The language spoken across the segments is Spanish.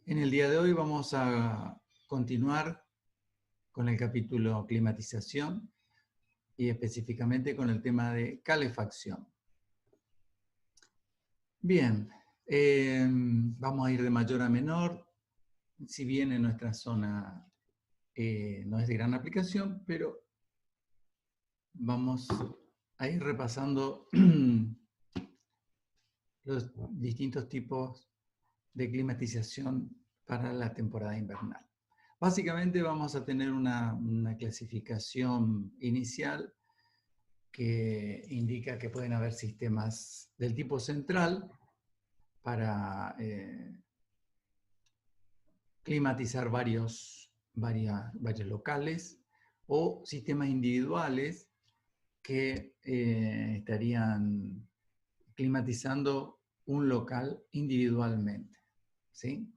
En el día de hoy vamos a continuar con el capítulo climatización y específicamente con el tema de calefacción. Bien, vamos a ir de mayor a menor, si bien en nuestra zona no es de gran aplicación, pero vamos a ir repasando los distintos tipos de climatización para la temporada invernal. Básicamente vamos a tener una clasificación inicial que indica que pueden haber sistemas del tipo central para climatizar varios locales o sistemas individuales que estarían climatizando un local individualmente, ¿sí?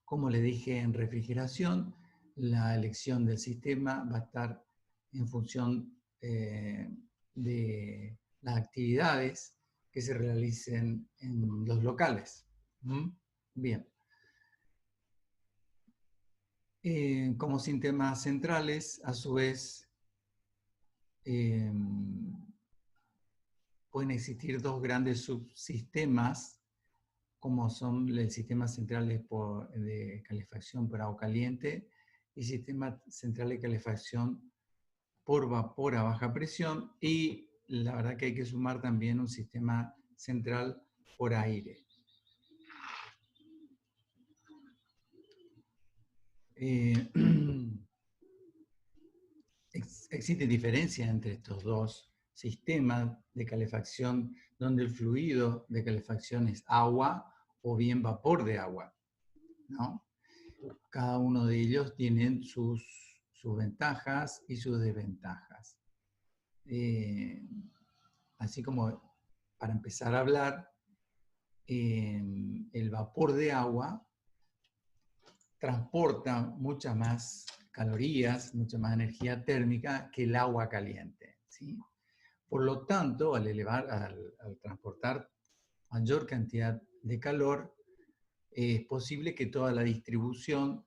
Como le dije en refrigeración, la elección del sistema va a estar en función de las actividades que se realicen en los locales. Bien. Como sistemas centrales, a su vez, pueden existir dos grandes subsistemas, como son el sistema central de calefacción por agua caliente y sistema central de calefacción por vapor a baja presión, y la verdad que hay que sumar también un sistema central por aire. Existe diferencia entre estos dos sistemas de calefacción, donde el fluido de calefacción es agua o bien vapor de agua, ¿no? Cada uno de ellos tiene sus ventajas y sus desventajas. Así como para empezar a hablar, el vapor de agua transporta muchas más calorías, mucha más energía térmica que el agua caliente, ¿sí? Por lo tanto, al transportar mayor cantidad de calor, es posible que toda la distribución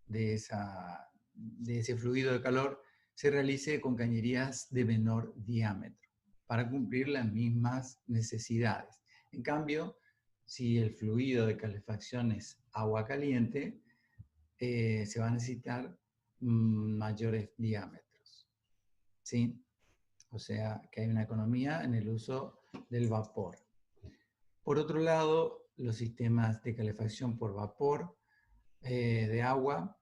de ese fluido de calor se realice con cañerías de menor diámetro para cumplir las mismas necesidades. En cambio, si el fluido de calefacción es agua caliente, se va a necesitar mayores diámetros, ¿sí? O sea, que hay una economía en el uso del vapor. Por otro lado, los sistemas de calefacción por vapor de agua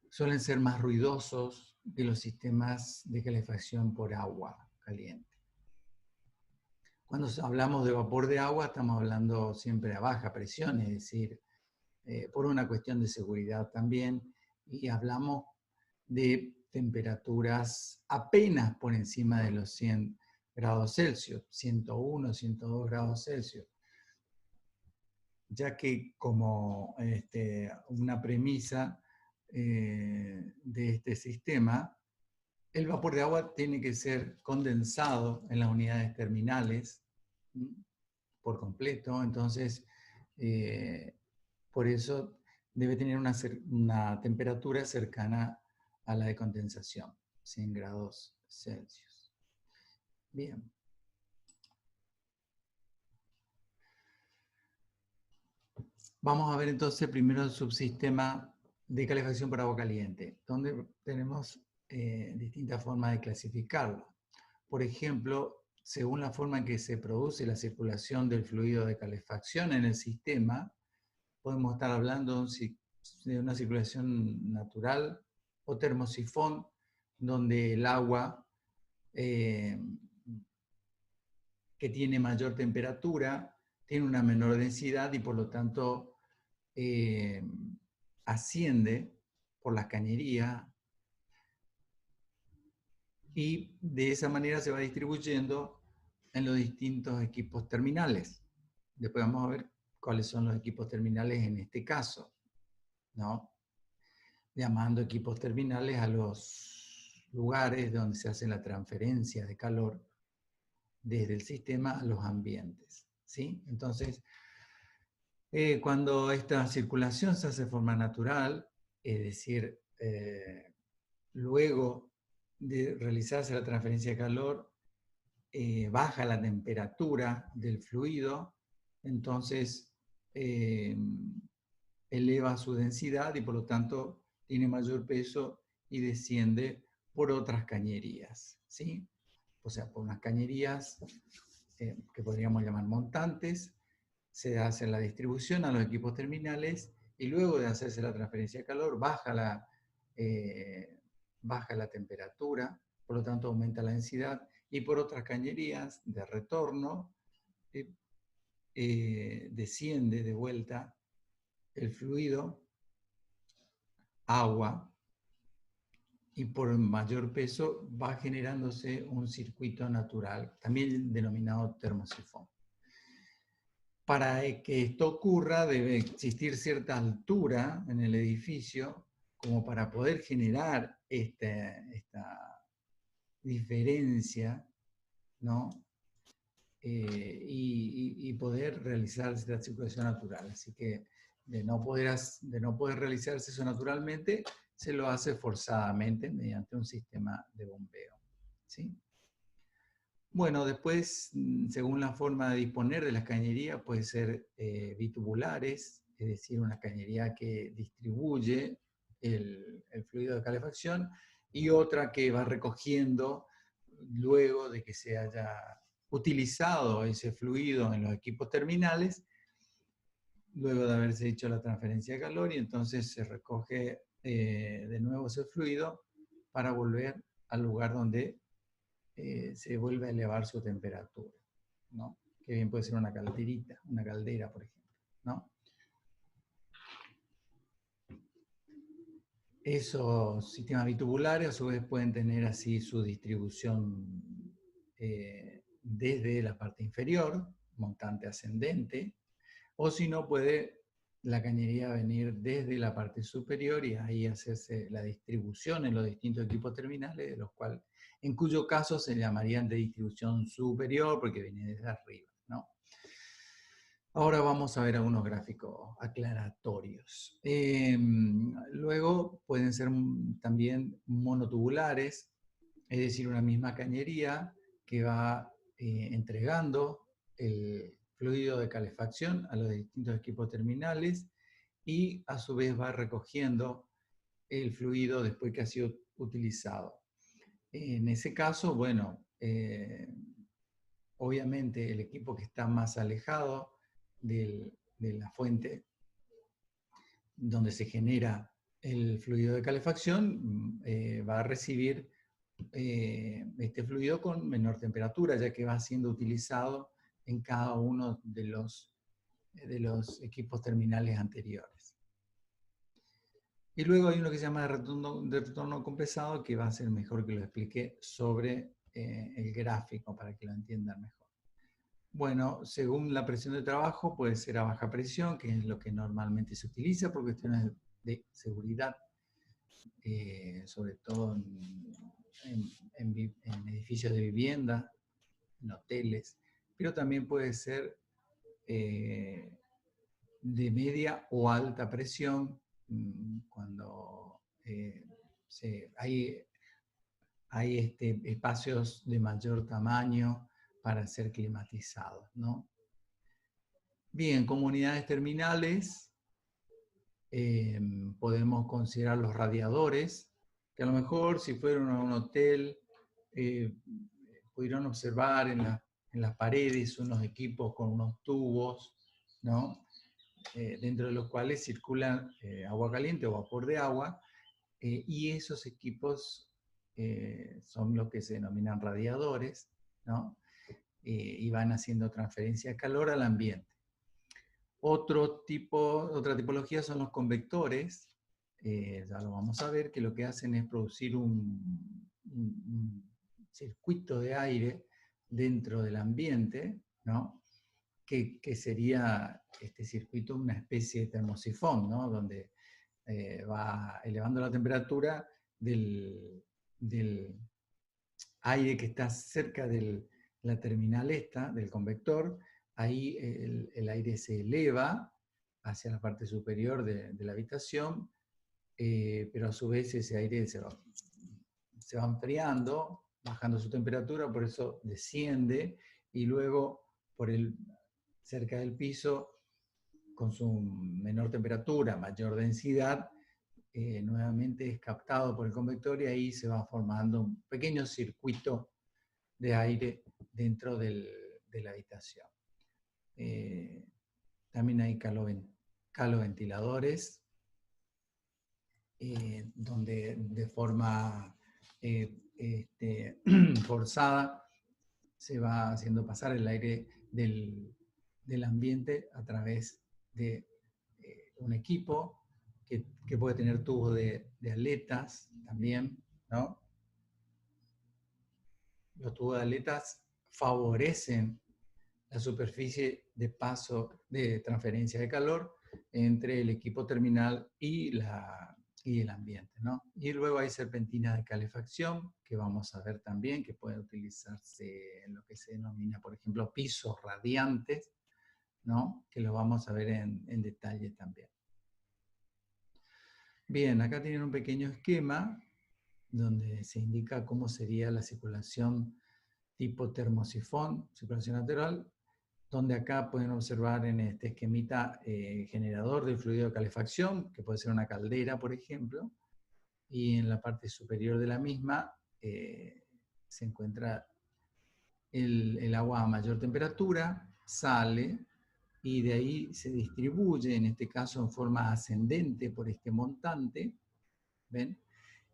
suelen ser más ruidosos que los sistemas de calefacción por agua caliente. Cuando hablamos de vapor de agua, estamos hablando siempre a baja presión, es decir, por una cuestión de seguridad también, y hablamos de temperaturas apenas por encima de los 100 grados Celsius, 101, 102 grados Celsius, ya que como una premisa de este sistema, el vapor de agua tiene que ser condensado en las unidades terminales por completo, entonces por eso debe tener una temperatura cercana a la de condensación, 100 grados Celsius. Bien. Vamos a ver entonces primero el subsistema de calefacción por agua caliente, donde tenemos distintas formas de clasificarlo. Por ejemplo, según la forma en que se produce la circulación del fluido de calefacción en el sistema, podemos estar hablando de una circulación natural o termosifón, donde el agua que tiene mayor temperatura tiene una menor densidad y por lo tanto asciende por las cañerías y de esa manera se va distribuyendo en los distintos equipos terminales. Después vamos a ver cuáles son los equipos terminales en este caso, ¿no? Llamando equipos terminales a los lugares donde se hace la transferencia de calor desde el sistema a los ambientes, ¿sí? Entonces, Cuando esta circulación se hace de forma natural, es decir, luego de realizarse la transferencia de calor, baja la temperatura del fluido, entonces eleva su densidad y por lo tanto tiene mayor peso y desciende por otras cañerías, ¿sí? O sea, por unas cañerías que podríamos llamar montantes, se hace la distribución a los equipos terminales y luego de hacerse la transferencia de calor baja la temperatura, por lo tanto aumenta la densidad y por otras cañerías de retorno desciende de vuelta el fluido, agua, y por mayor peso va generándose un circuito natural, también denominado termosifón. Para que esto ocurra debe existir cierta altura en el edificio como para poder generar esta diferencia, ¿no? Y poder realizarse la circulación natural. Así que de no poder realizarse eso naturalmente, se lo hace forzadamente mediante un sistema de bombeo, ¿sí? Bueno, después, según la forma de disponer de las cañerías, puede ser bitubulares, es decir, una cañería que distribuye el fluido de calefacción, y otra que va recogiendo luego de que se haya utilizado ese fluido en los equipos terminales, luego de haberse hecho la transferencia de calor, y entonces se recoge de nuevo ese fluido para volver al lugar donde se vuelve a elevar su temperatura, ¿no? Que bien puede ser una calderita, una caldera, por ejemplo, ¿no? Esos sistemas bitubulares a su vez pueden tener así su distribución desde la parte inferior, montante ascendente, o si no puede la cañería venir desde la parte superior y ahí hacerse la distribución en los distintos equipos terminales, de los cuales, en cuyo caso se llamarían de distribución superior porque viene desde arriba, ¿no? Ahora vamos a ver algunos gráficos aclaratorios. Luego pueden ser también monotubulares, es decir, una misma cañería que va entregando el fluido de calefacción a los distintos equipos terminales y a su vez va recogiendo el fluido después que ha sido utilizado. En ese caso, bueno, obviamente el equipo que está más alejado de la fuente donde se genera el fluido de calefacción va a recibir este fluido con menor temperatura, ya que va siendo utilizado en cada uno de los equipos terminales anteriores. Y luego hay uno que se llama de retorno compensado, que va a ser mejor que lo explique sobre el gráfico para que lo entiendan mejor. Bueno, según la presión de trabajo puede ser a baja presión, que es lo que normalmente se utiliza por cuestiones de seguridad, sobre todo en edificios de vivienda, en hoteles, pero también puede ser de media o alta presión cuando hay espacios de mayor tamaño para ser climatizados, ¿no? Bien, comunidades terminales, podemos considerar los radiadores, que a lo mejor si fueron a un hotel, pudieron observar en las paredes unos equipos con unos tubos, ¿no? Dentro de los cuales circula agua caliente o vapor de agua, y esos equipos son los que se denominan radiadores, ¿no? Y van haciendo transferencia de calor al ambiente. Otra tipología son los convectores, ya lo vamos a ver, que lo que hacen es producir un circuito de aire dentro del ambiente, ¿no? Que sería este circuito una especie de termosifón, ¿no? Donde va elevando la temperatura del aire que está cerca de la terminal esta, del convector. Ahí el aire se eleva hacia la parte superior de la habitación, pero a su vez ese aire se va enfriando, bajando su temperatura, por eso desciende y luego cerca del piso, con su menor temperatura, mayor densidad, nuevamente es captado por el convector y ahí se va formando un pequeño circuito de aire dentro de la habitación. También hay caloventiladores, donde de forma forzada se va haciendo pasar el aire del ambiente a través de un equipo que puede tener tubos de aletas también, ¿no? Los tubos de aletas favorecen la superficie de paso de transferencia de calor entre el equipo terminal y el ambiente, ¿no? Y luego hay serpentinas de calefacción, que vamos a ver también, que pueden utilizarse en lo que se denomina, por ejemplo, pisos radiantes, ¿no? Que lo vamos a ver en detalle también. Bien, acá tienen un pequeño esquema donde se indica cómo sería la circulación tipo termosifón, circulación lateral, donde acá pueden observar en este esquemita generador del fluido de calefacción, que puede ser una caldera, por ejemplo, y en la parte superior de la misma se encuentra el agua a mayor temperatura, sale, y de ahí se distribuye, en este caso en forma ascendente por este montante, ¿ven?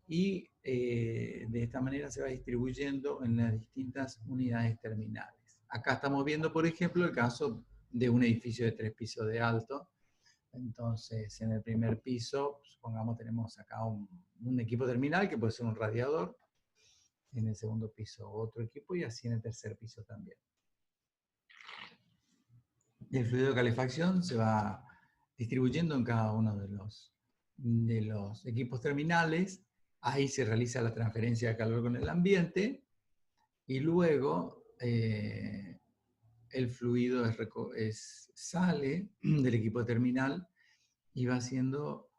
Y de esta manera se va distribuyendo en las distintas unidades terminales. Acá estamos viendo, por ejemplo, el caso de un edificio de 3 pisos de alto. Entonces, en el primer piso, supongamos, tenemos acá un equipo terminal, que puede ser un radiador. En el segundo piso, otro equipo, y así en el tercer piso también. Y el fluido de calefacción se va distribuyendo en cada uno de los equipos terminales. Ahí se realiza la transferencia de calor con el ambiente y luego el fluido sale del equipo terminal y va siendo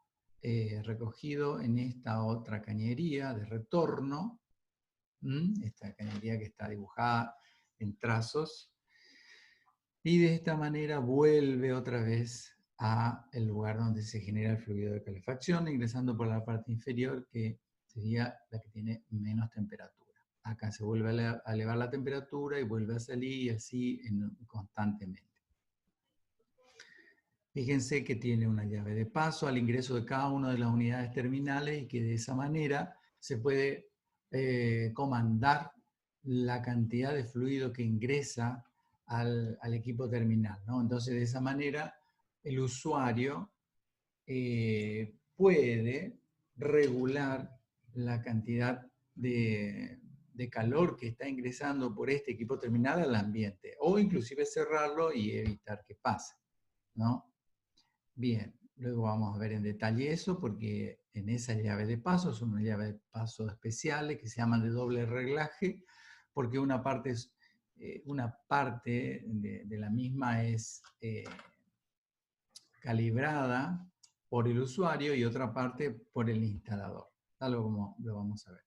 recogido en esta otra cañería de retorno, esta cañería que está dibujada en trazos, y de esta manera vuelve otra vez a el lugar donde se genera el fluido de calefacción, ingresando por la parte inferior, que sería la que tiene menos temperatura. Acá se vuelve a elevar la temperatura y vuelve a salir, y así constantemente. Fíjense que tiene una llave de paso al ingreso de cada una de las unidades terminales y que de esa manera se puede comandar la cantidad de fluido que ingresa al equipo terminal, ¿no? Entonces, de esa manera, el usuario puede regular la cantidad de calor que está ingresando por este equipo terminal al ambiente, o inclusive cerrarlo y evitar que pase, ¿no? Bien, luego vamos a ver en detalle eso, porque en esa llave de paso son unas llaves de paso especiales que se llaman de doble reglaje, porque una parte de la misma es calibrada por el usuario y otra parte por el instalador. Tal como lo vamos a ver.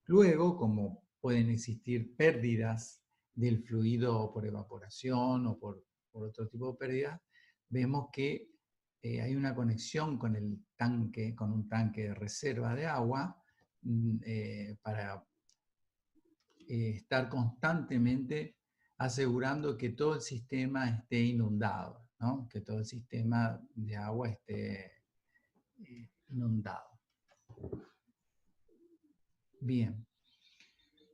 Luego, como pueden existir pérdidas del fluido por evaporación o por otro tipo de pérdidas, vemos que hay una conexión con el tanque, con un tanque de reserva de agua, para estar constantemente asegurando que todo el sistema esté inundado, ¿no? Que todo el sistema de agua esté inundado. Bien.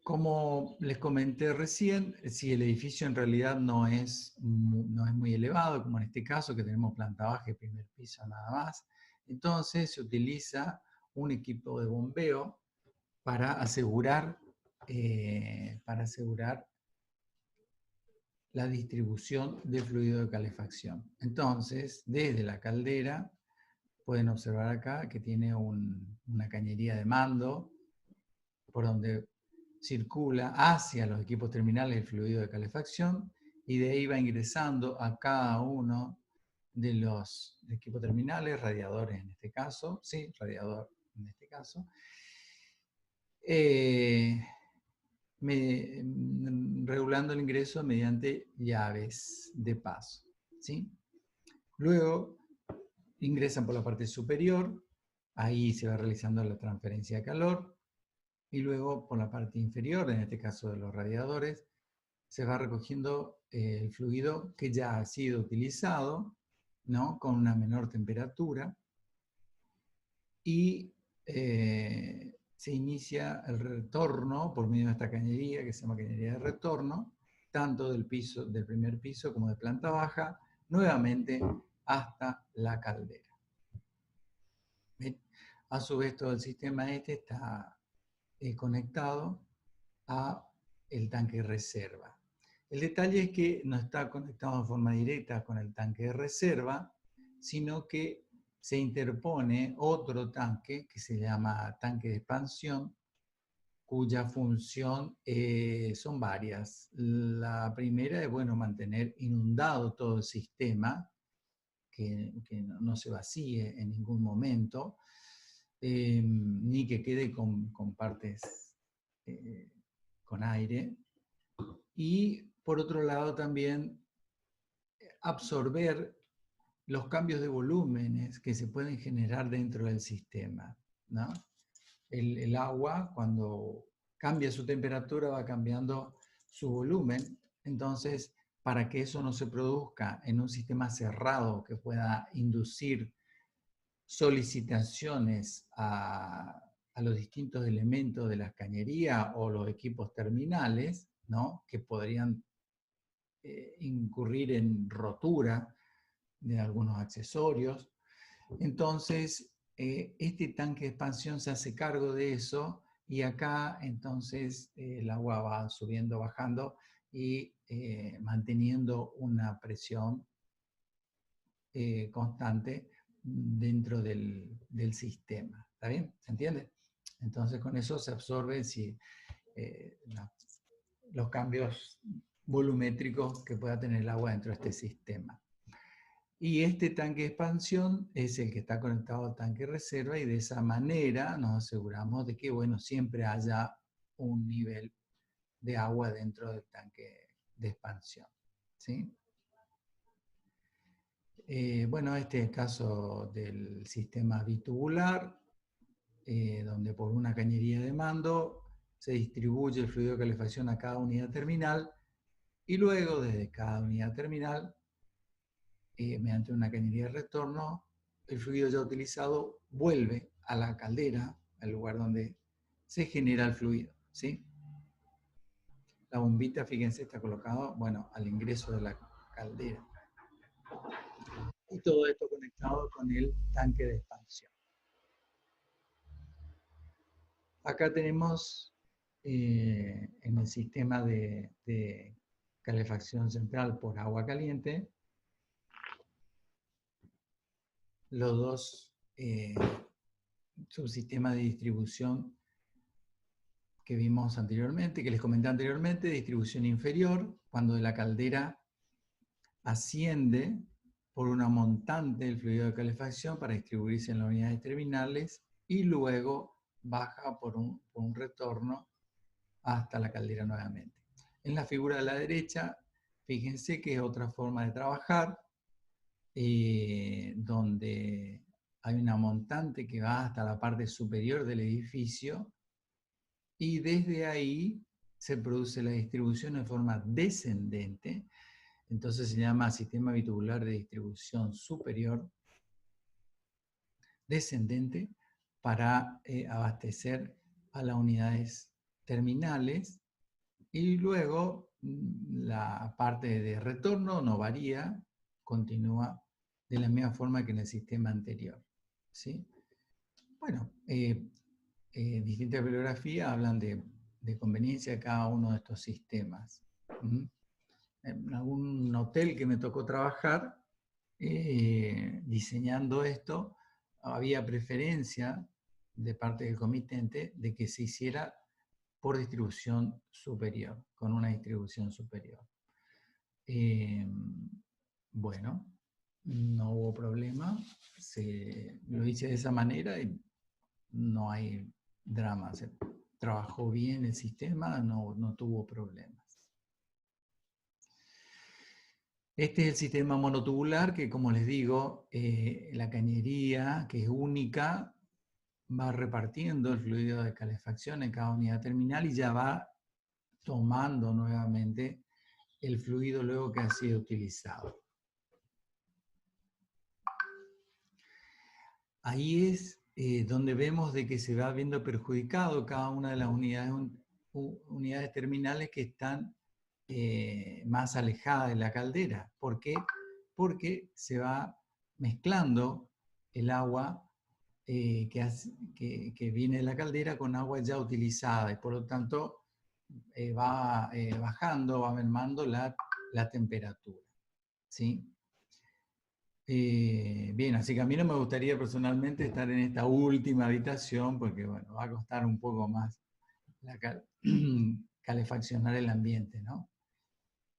Como les comenté recién, si el edificio en realidad no es muy elevado, como en este caso que tenemos planta baja y primer piso nada más, entonces se utiliza un equipo de bombeo para asegurar la distribución de fluido de calefacción. Entonces, desde la caldera, pueden observar acá que tiene una cañería de mando por donde circula hacia los equipos terminales el fluido de calefacción, y de ahí va ingresando a cada uno de los equipos terminales, radiadores en este caso, sí, radiador en este caso, regulando el ingreso mediante llaves de paso, ¿sí? Luego ingresan por la parte superior, ahí se va realizando la transferencia de calor, y luego por la parte inferior, en este caso de los radiadores, se va recogiendo el fluido que ya ha sido utilizado, ¿no? Con una menor temperatura, y se inicia el retorno por medio de esta cañería que se llama cañería de retorno, tanto del primer piso como de planta baja, nuevamente hasta la caldera. ¿Ven? A su vez, todo el sistema este está conectado a el tanque de reserva. El detalle es que no está conectado en forma directa con el tanque de reserva, sino que se interpone otro tanque que se llama tanque de expansión, cuya función son varias. La primera es, bueno, mantener inundado todo el sistema, que no se vacíe en ningún momento, ni que quede con partes con aire. Y por otro lado también absorber los cambios de volúmenes que se pueden generar dentro del sistema, ¿no? El agua, cuando cambia su temperatura, va cambiando su volumen. Entonces, para que eso no se produzca en un sistema cerrado que pueda inducir solicitaciones a los distintos elementos de la cañería o los equipos terminales, ¿no? Que podrían incurrir en rotura de algunos accesorios. Entonces, este tanque de expansión se hace cargo de eso y acá entonces el agua va subiendo, bajando y manteniendo una presión constante dentro del sistema. ¿Está bien? ¿Se entiende? Entonces con eso se absorben los cambios volumétricos que pueda tener el agua dentro de este sistema. Y este tanque de expansión es el que está conectado al tanque de reserva y de esa manera nos aseguramos de que, bueno, siempre haya un nivel de agua dentro del tanque de expansión, ¿sí? Bueno, este es el caso del sistema bitubular, donde por una cañería de mando se distribuye el fluido de calefacción a cada unidad terminal y luego desde cada unidad terminal, mediante una cañería de retorno, el fluido ya utilizado vuelve a la caldera, al lugar donde se genera el fluido, ¿sí? La bombita, fíjense, está colocado, bueno, al ingreso de la caldera. Y todo esto conectado con el tanque de expansión. Acá tenemos en el sistema de calefacción central por agua caliente los dos subsistemas de distribución que vimos anteriormente, que les comenté anteriormente. Distribución inferior, cuando de la caldera asciende por una montante el fluido de calefacción para distribuirse en las unidades terminales y luego baja por un retorno hasta la caldera nuevamente. En la figura de la derecha, fíjense que es otra forma de trabajar, donde hay una montante que va hasta la parte superior del edificio y desde ahí se produce la distribución en forma descendente. Entonces se llama sistema bitubular de distribución superior descendente para abastecer a las unidades terminales. Y luego la parte de retorno no varía, continúa de la misma forma que en el sistema anterior, ¿sí? Bueno, distintas bibliografías hablan de conveniencia de cada uno de estos sistemas. En algún hotel que me tocó trabajar, diseñando esto, había preferencia de parte del comitente de que se hiciera por distribución superior, con una distribución superior. Bueno, no hubo problema. Lo hice de esa manera y no hay drama. Se trabajó bien el sistema, no tuvo problemas. Este es el sistema monotubular que, como les digo, la cañería, que es única, va repartiendo el fluido de calefacción en cada unidad terminal y ya va tomando nuevamente el fluido luego que ha sido utilizado. Ahí es donde vemos de que se va viendo perjudicado cada una de las unidades terminales que están más alejadas de la caldera. ¿Por qué? Porque se va mezclando el agua que viene de la caldera con agua ya utilizada y por lo tanto va bajando, va mermando la temperatura. ¿Sí? Bien, así que a mí no me gustaría personalmente estar en esta última habitación porque bueno, va a costar un poco más calefaccionar el ambiente, ¿no?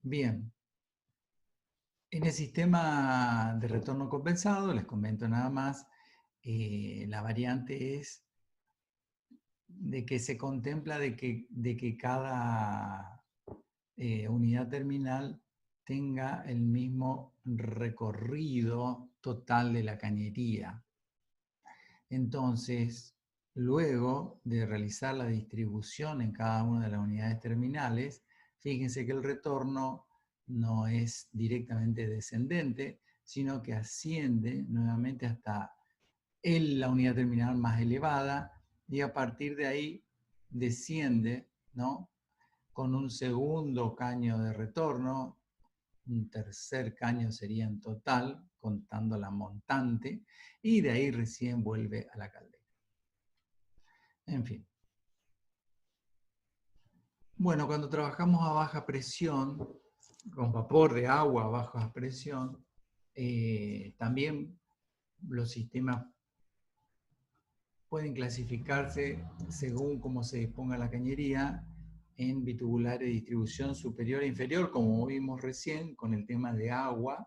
Bien, en el sistema de retorno compensado, les comento nada más, la variante es de que se contempla de que cada unidad terminal tenga el mismo recorrido total de la cañería. Entonces, luego de realizar la distribución en cada una de las unidades terminales, fíjense que el retorno no es directamente descendente, sino que asciende nuevamente hasta la unidad terminal más elevada y a partir de ahí desciende, ¿no? Con un segundo caño de retorno, un tercer caño sería en total, contando la montante, y de ahí recién vuelve a la caldera. En fin. Bueno, cuando trabajamos a baja presión, con vapor de agua a baja presión, también los sistemas pueden clasificarse según cómo se disponga la cañería en bitubulares de distribución superior e inferior, como vimos recién con el tema de agua.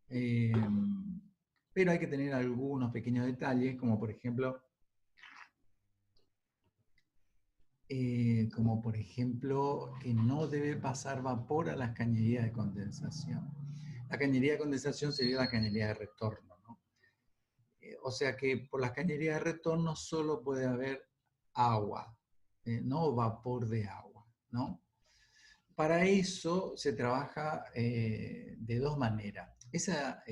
Pero hay que tener algunos pequeños detalles, como por ejemplo, que no debe pasar vapor a las cañerías de condensación. La cañería de condensación sería la cañería de retorno, ¿no? O sea que por las cañerías de retorno solo puede haber agua, no vapor de agua, ¿no? Para eso se trabaja de dos maneras. Esa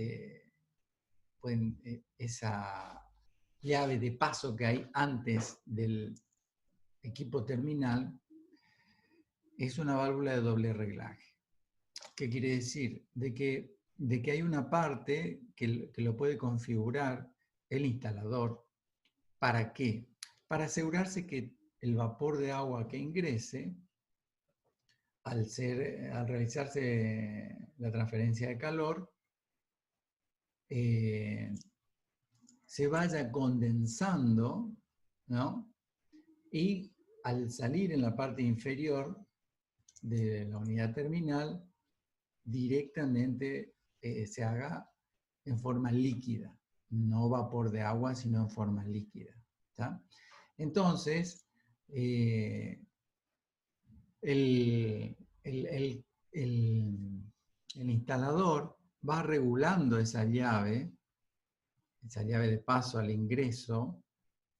llave de paso que hay antes del equipo terminal es una válvula de doble reglaje. ¿Qué quiere decir? De que hay una parte que lo puede configurar el instalador. ¿Para qué? Para asegurarse que el vapor de agua que ingrese, al realizarse la transferencia de calor, se vaya condensando, ¿no? Y al salir en la parte inferior de la unidad terminal, directamente se haga en forma líquida, no vapor de agua, sino en forma líquida. ¿Tá? Entonces, el instalador va regulando esa llave de paso al ingreso,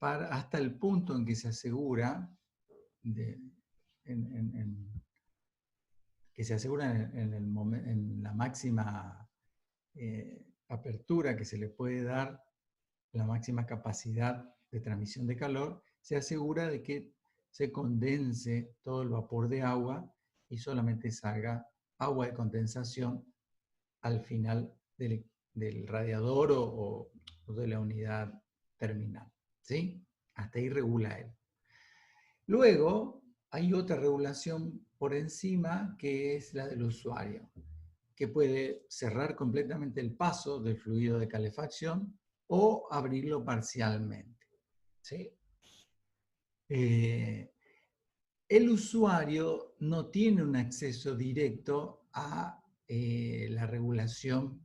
hasta el punto en que se asegura en la máxima apertura que se le puede dar, la máxima capacidad de transmisión de calor, se asegura de que se condense todo el vapor de agua y solamente salga agua de condensación al final del radiador o de la unidad terminal. ¿Sí? Hasta ahí regula él. Luego, hay otra regulación por encima que es la del usuario, que puede cerrar completamente el paso del fluido de calefacción o abrirlo parcialmente. ¿Sí? El usuario no tiene un acceso directo a la regulación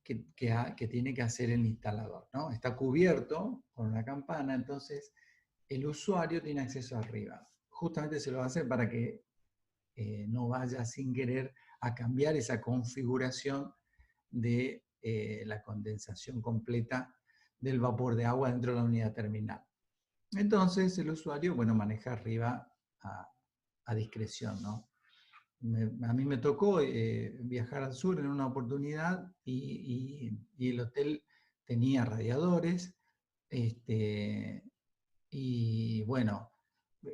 que tiene que hacer el instalador, ¿no? Está cubierto con una campana, entonces el usuario tiene acceso arriba. Justamente se lo hace para que no vaya sin querer a cambiar esa configuración de la condensación completa del vapor de agua dentro de la unidad terminal. Entonces el usuario, bueno, maneja arriba a discreción, ¿no? A mí me tocó viajar al sur en una oportunidad y el hotel tenía radiadores, y bueno,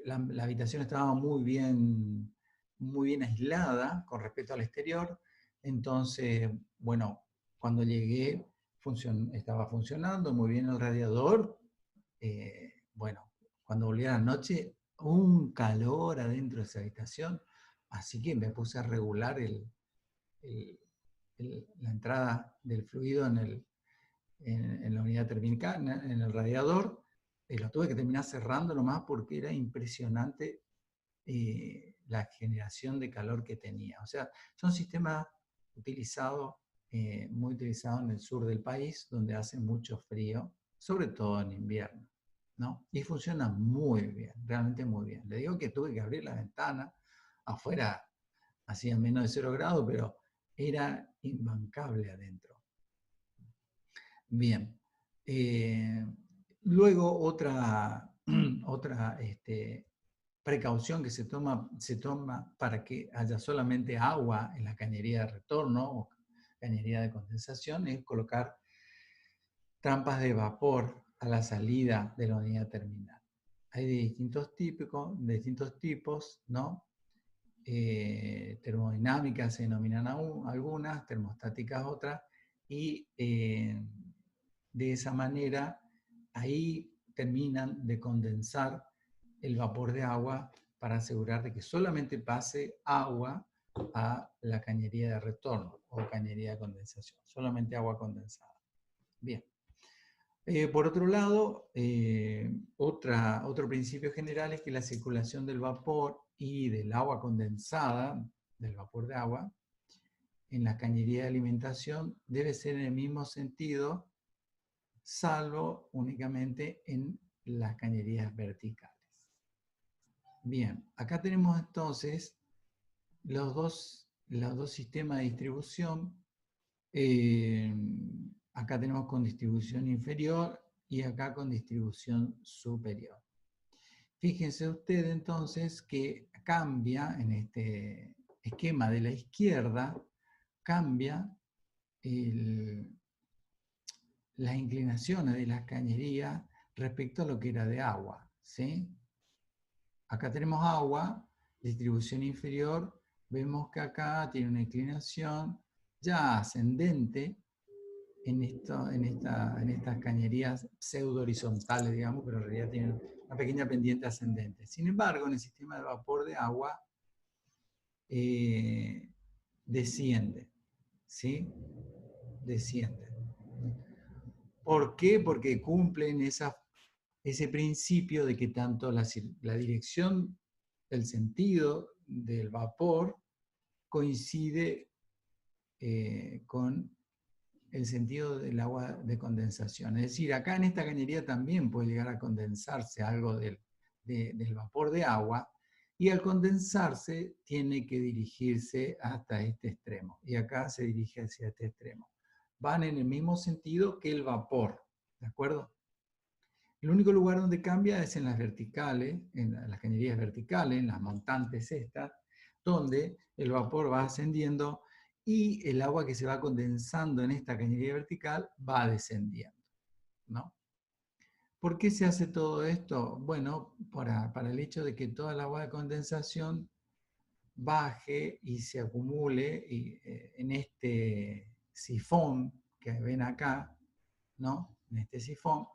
la habitación estaba muy bien aislada con respecto al exterior. Entonces, bueno, cuando llegué estaba funcionando muy bien el radiador. Bueno, cuando volví a la noche, un calor adentro de esa habitación, así que me puse a regular la entrada del fluido en la unidad térmica, en el radiador. Lo tuve que terminar cerrando nomás porque era impresionante la generación de calor que tenía. O sea, son sistemas utilizados, muy utilizados en el sur del país, donde hace mucho frío, sobre todo en invierno, ¿no? Y funciona muy bien, realmente muy bien. Le digo que tuve que abrir la ventana, afuera hacía menos de 0 grados, pero era imbancable adentro. Bien. Luego otra precaución que se toma para que haya solamente agua en la cañería de retorno o cañería de condensación es colocar trampas de vapor a la salida de la unidad terminal. Hay de distintos tipos, ¿no? Termodinámicas se denominan algunas, termostáticas otras, y de esa manera ahí terminan de condensar el vapor de agua para asegurar de que solamente pase agua a la cañería de retorno o cañería de condensación, solamente agua condensada. Bien. Por otro lado, otro principio general es que la circulación del vapor y del agua condensada, del vapor de agua, en la cañería de alimentación debe ser en el mismo sentido, salvo únicamente en las cañerías verticales. Bien, acá tenemos entonces los dos sistemas de distribución. Acá tenemos con distribución inferior y acá con distribución superior. Fíjense usted entonces que cambia en este esquema de la izquierda, cambia las inclinaciones de las cañerías respecto a lo que era de agua, ¿sí? Acá tenemos agua, distribución inferior, vemos que acá tiene una inclinación ya ascendente en estas cañerías pseudo horizontales, digamos, pero en realidad tienen una pequeña pendiente ascendente. Sin embargo, en el sistema de vapor de agua desciende, ¿sí? Desciende. ¿Por qué? Porque cumplen ese principio de que tanto la dirección, el sentido del vapor coincide con el sentido del agua de condensación. Es decir, acá en esta cañería también puede llegar a condensarse algo del vapor de agua, y al condensarse tiene que dirigirse hasta este extremo, y acá se dirige hacia este extremo. Van en el mismo sentido que el vapor, ¿de acuerdo? El único lugar donde cambia es en las verticales, en las cañerías verticales, en las montantes estas, donde el vapor va ascendiendo y el agua que se va condensando en esta cañería vertical va descendiendo, ¿no? ¿Por qué se hace todo esto? Bueno, para el hecho de que toda el agua de condensación baje y se acumule en este sifón que ven acá, ¿no? En este sifón.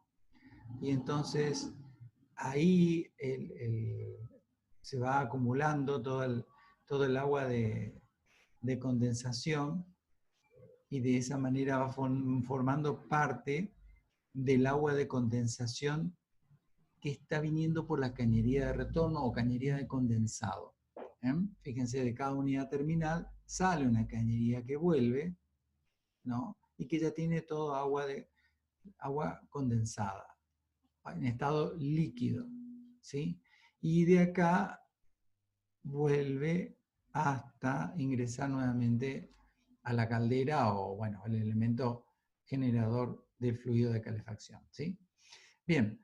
Y entonces ahí se va acumulando todo el agua de condensación, y de esa manera va formando parte del agua de condensación que está viniendo por la cañería de retorno o cañería de condensado. Fíjense, de cada unidad terminal sale una cañería que vuelve, ¿no? y que ya tiene todo agua condensada, en estado líquido, ¿sí? Y de acá vuelve hasta ingresar nuevamente a la caldera o, bueno, el elemento generador del fluido de calefacción, ¿sí? Bien,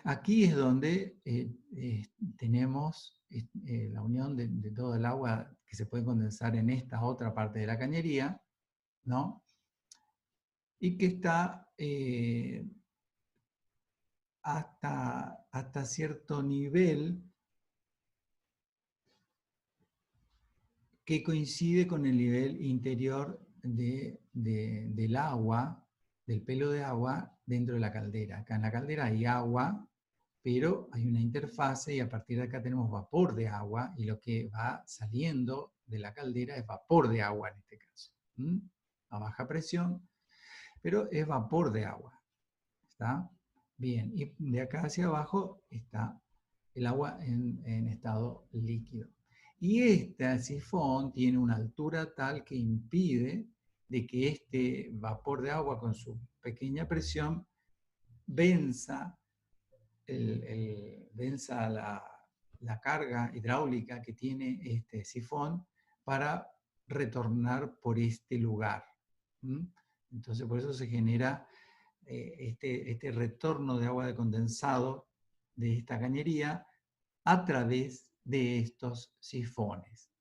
aquí es donde tenemos la unión de todo el agua que se puede condensar en esta otra parte de la cañería, ¿no? Y que está hasta cierto nivel que coincide con el nivel interior del agua, del pelo de agua dentro de la caldera. Acá en la caldera hay agua, pero hay una interfase y a partir de acá tenemos vapor de agua y lo que va saliendo de la caldera es vapor de agua en este caso. A baja presión, pero es vapor de agua. ¿Está? Bien, y de acá hacia abajo está el agua en estado líquido. Y este sifón tiene una altura tal que impide de que este vapor de agua con su pequeña presión venza, venza la carga hidráulica que tiene este sifón para retornar por este lugar. Entonces por eso se genera este retorno de agua de condensado de esta cañería a través de estos sifones,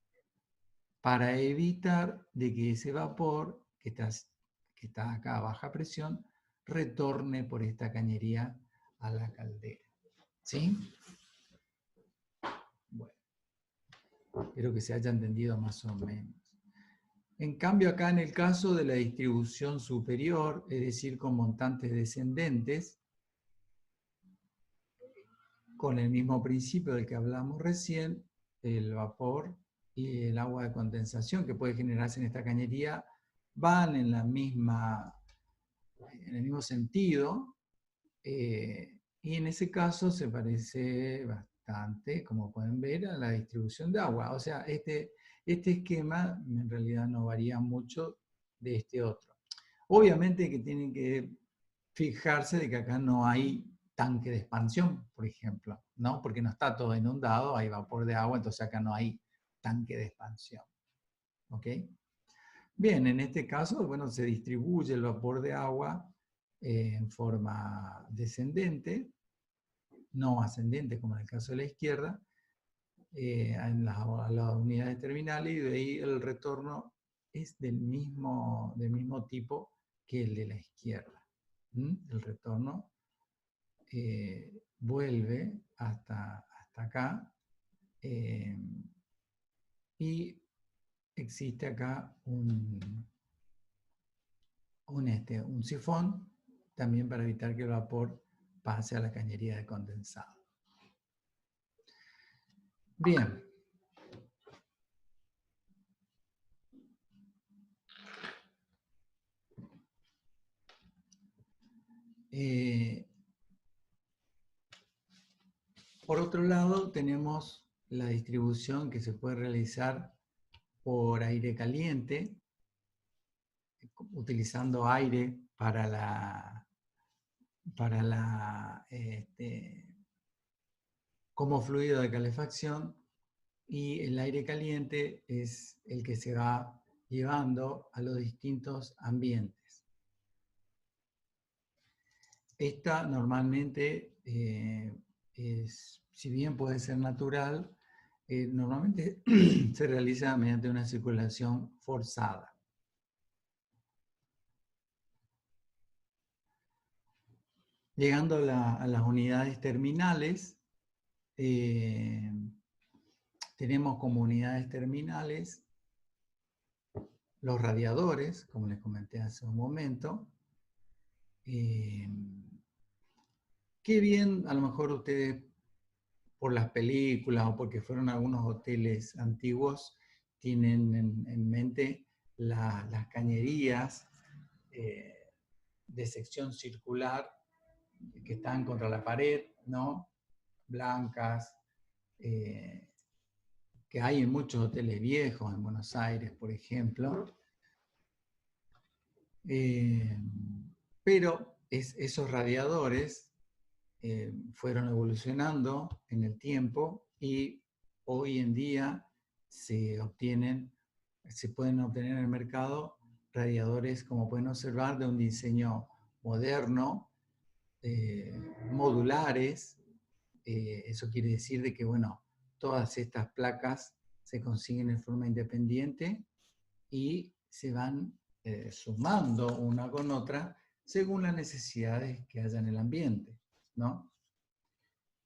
para evitar de que ese vapor que está acá a baja presión retorne por esta cañería a la caldera. ¿Sí? Bueno, espero que se haya entendido más o menos. En cambio, acá en el caso de la distribución superior, es decir, con montantes descendentes, con el mismo principio del que hablamos recién, el vapor y el agua de condensación que puede generarse en esta cañería van en el mismo sentido, y en ese caso se parece bastante, como pueden ver, a la distribución de agua. O sea, este esquema en realidad no varía mucho de este otro. Obviamente que tienen que fijarse de que acá no hay tanque de expansión, por ejemplo, ¿no? Porque no está todo inundado, hay vapor de agua, entonces acá no hay tanque de expansión. ¿Ok? Bien, en este caso, bueno, se distribuye el vapor de agua en forma descendente, no ascendente como en el caso de la izquierda, en las unidades terminales, y de ahí el retorno es del mismo tipo que el de la izquierda. El retorno vuelve hasta acá, y existe acá un sifón también para evitar que el vapor pase a la cañería de condensado. Bien. Por otro lado, tenemos la distribución que se puede realizar por aire caliente, utilizando aire como fluido de calefacción, y el aire caliente es el que se va llevando a los distintos ambientes. Esta normalmente si bien puede ser natural, normalmente se realiza mediante una circulación forzada. Llegando a las unidades terminales, tenemos como unidades terminales los radiadores, como les comenté hace un momento, que bien a lo mejor ustedes, por las películas o porque fueron a algunos hoteles antiguos, tienen en mente las cañerías de sección circular que están contra la pared, ¿no? Blancas, que hay en muchos hoteles viejos, en Buenos Aires, por ejemplo. Pero esos radiadores fueron evolucionando en el tiempo y hoy en día se pueden obtener en el mercado radiadores, como pueden observar, de un diseño moderno, modulares. Eso quiere decir de que, bueno, todas estas placas se consiguen en forma independiente y se van sumando una con otra según las necesidades que haya en el ambiente, ¿no?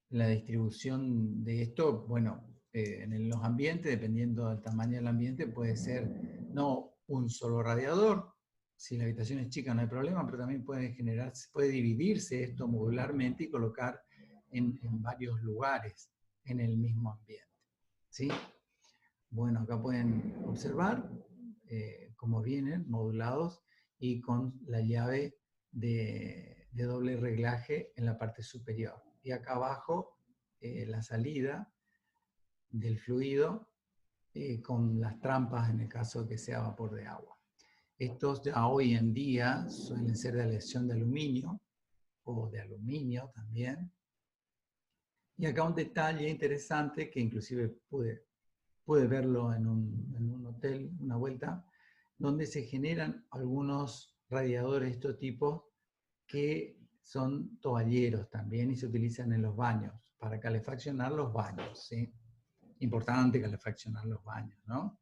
La distribución de esto, bueno, en los ambientes, dependiendo del tamaño del ambiente, puede ser no un solo radiador. Si la habitación es chica no hay problema, pero también puede dividirse esto modularmente y colocar en varios lugares en el mismo ambiente, ¿sí? Bueno, acá pueden observar cómo vienen modulados y con la llave de doble reglaje en la parte superior. Y acá abajo la salida del fluido con las trampas en el caso de que sea vapor de agua. Estos ya hoy en día suelen ser de aleación de aluminio o de aluminio también. Y acá un detalle interesante que inclusive pude verlo en un hotel una vuelta, donde se generan algunos radiadores de estos tipos que son toalleros también y se utilizan en los baños, para calefaccionar los baños, ¿sí? Importante calefaccionar los baños, ¿no?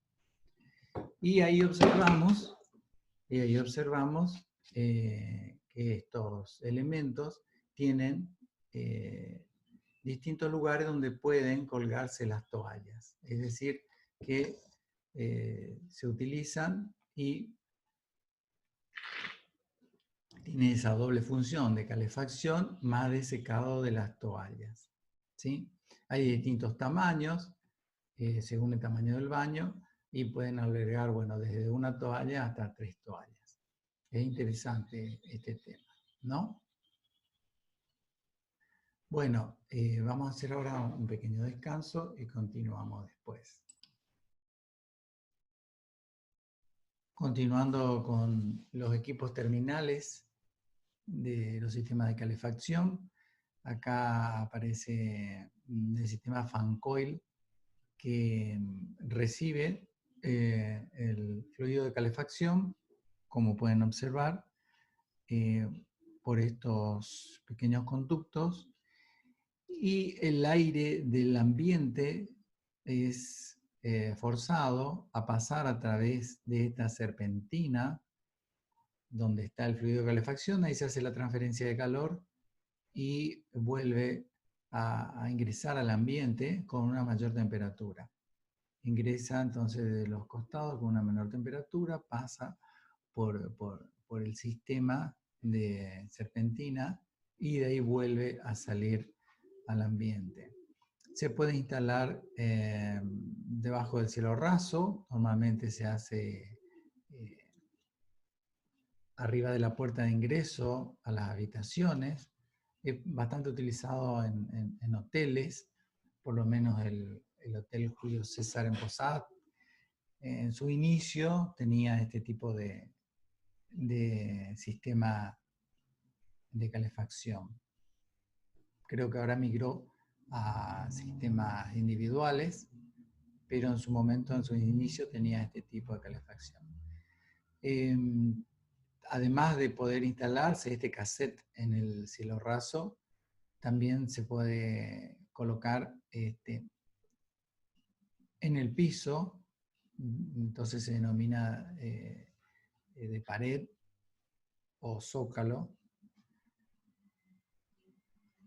Y ahí observamos, que estos elementos tienen distintos lugares donde pueden colgarse las toallas. Es decir, que se utilizan y tiene esa doble función de calefacción más de secado de las toallas, ¿sí? Hay distintos tamaños según el tamaño del baño y pueden albergar, bueno, desde una toalla hasta 3 toallas. Es interesante este tema, ¿no? Bueno, vamos a hacer ahora un pequeño descanso y continuamos después. Continuando con los equipos terminales de los sistemas de calefacción, acá aparece el sistema fan coil que recibe el fluido de calefacción, como pueden observar, por estos pequeños conductos, y el aire del ambiente es forzado a pasar a través de esta serpentina donde está el fluido de calefacción. Ahí se hace la transferencia de calor y vuelve a ingresar al ambiente con una mayor temperatura. Ingresa entonces de los costados con una menor temperatura, pasa por el sistema de serpentina y de ahí vuelve a salir al ambiente. Se puede instalar debajo del cielo raso, normalmente se hace arriba de la puerta de ingreso a las habitaciones, es bastante utilizado en hoteles, por lo menos el Hotel Julio César en Posadas. En su inicio tenía este tipo de sistema de calefacción. Creo que ahora migró a sistemas individuales, pero en su momento, en su inicio, tenía este tipo de calefacción. Además de poder instalarse este cassette en el cielo raso, también se puede colocar en el piso, entonces se denomina de pared o zócalo,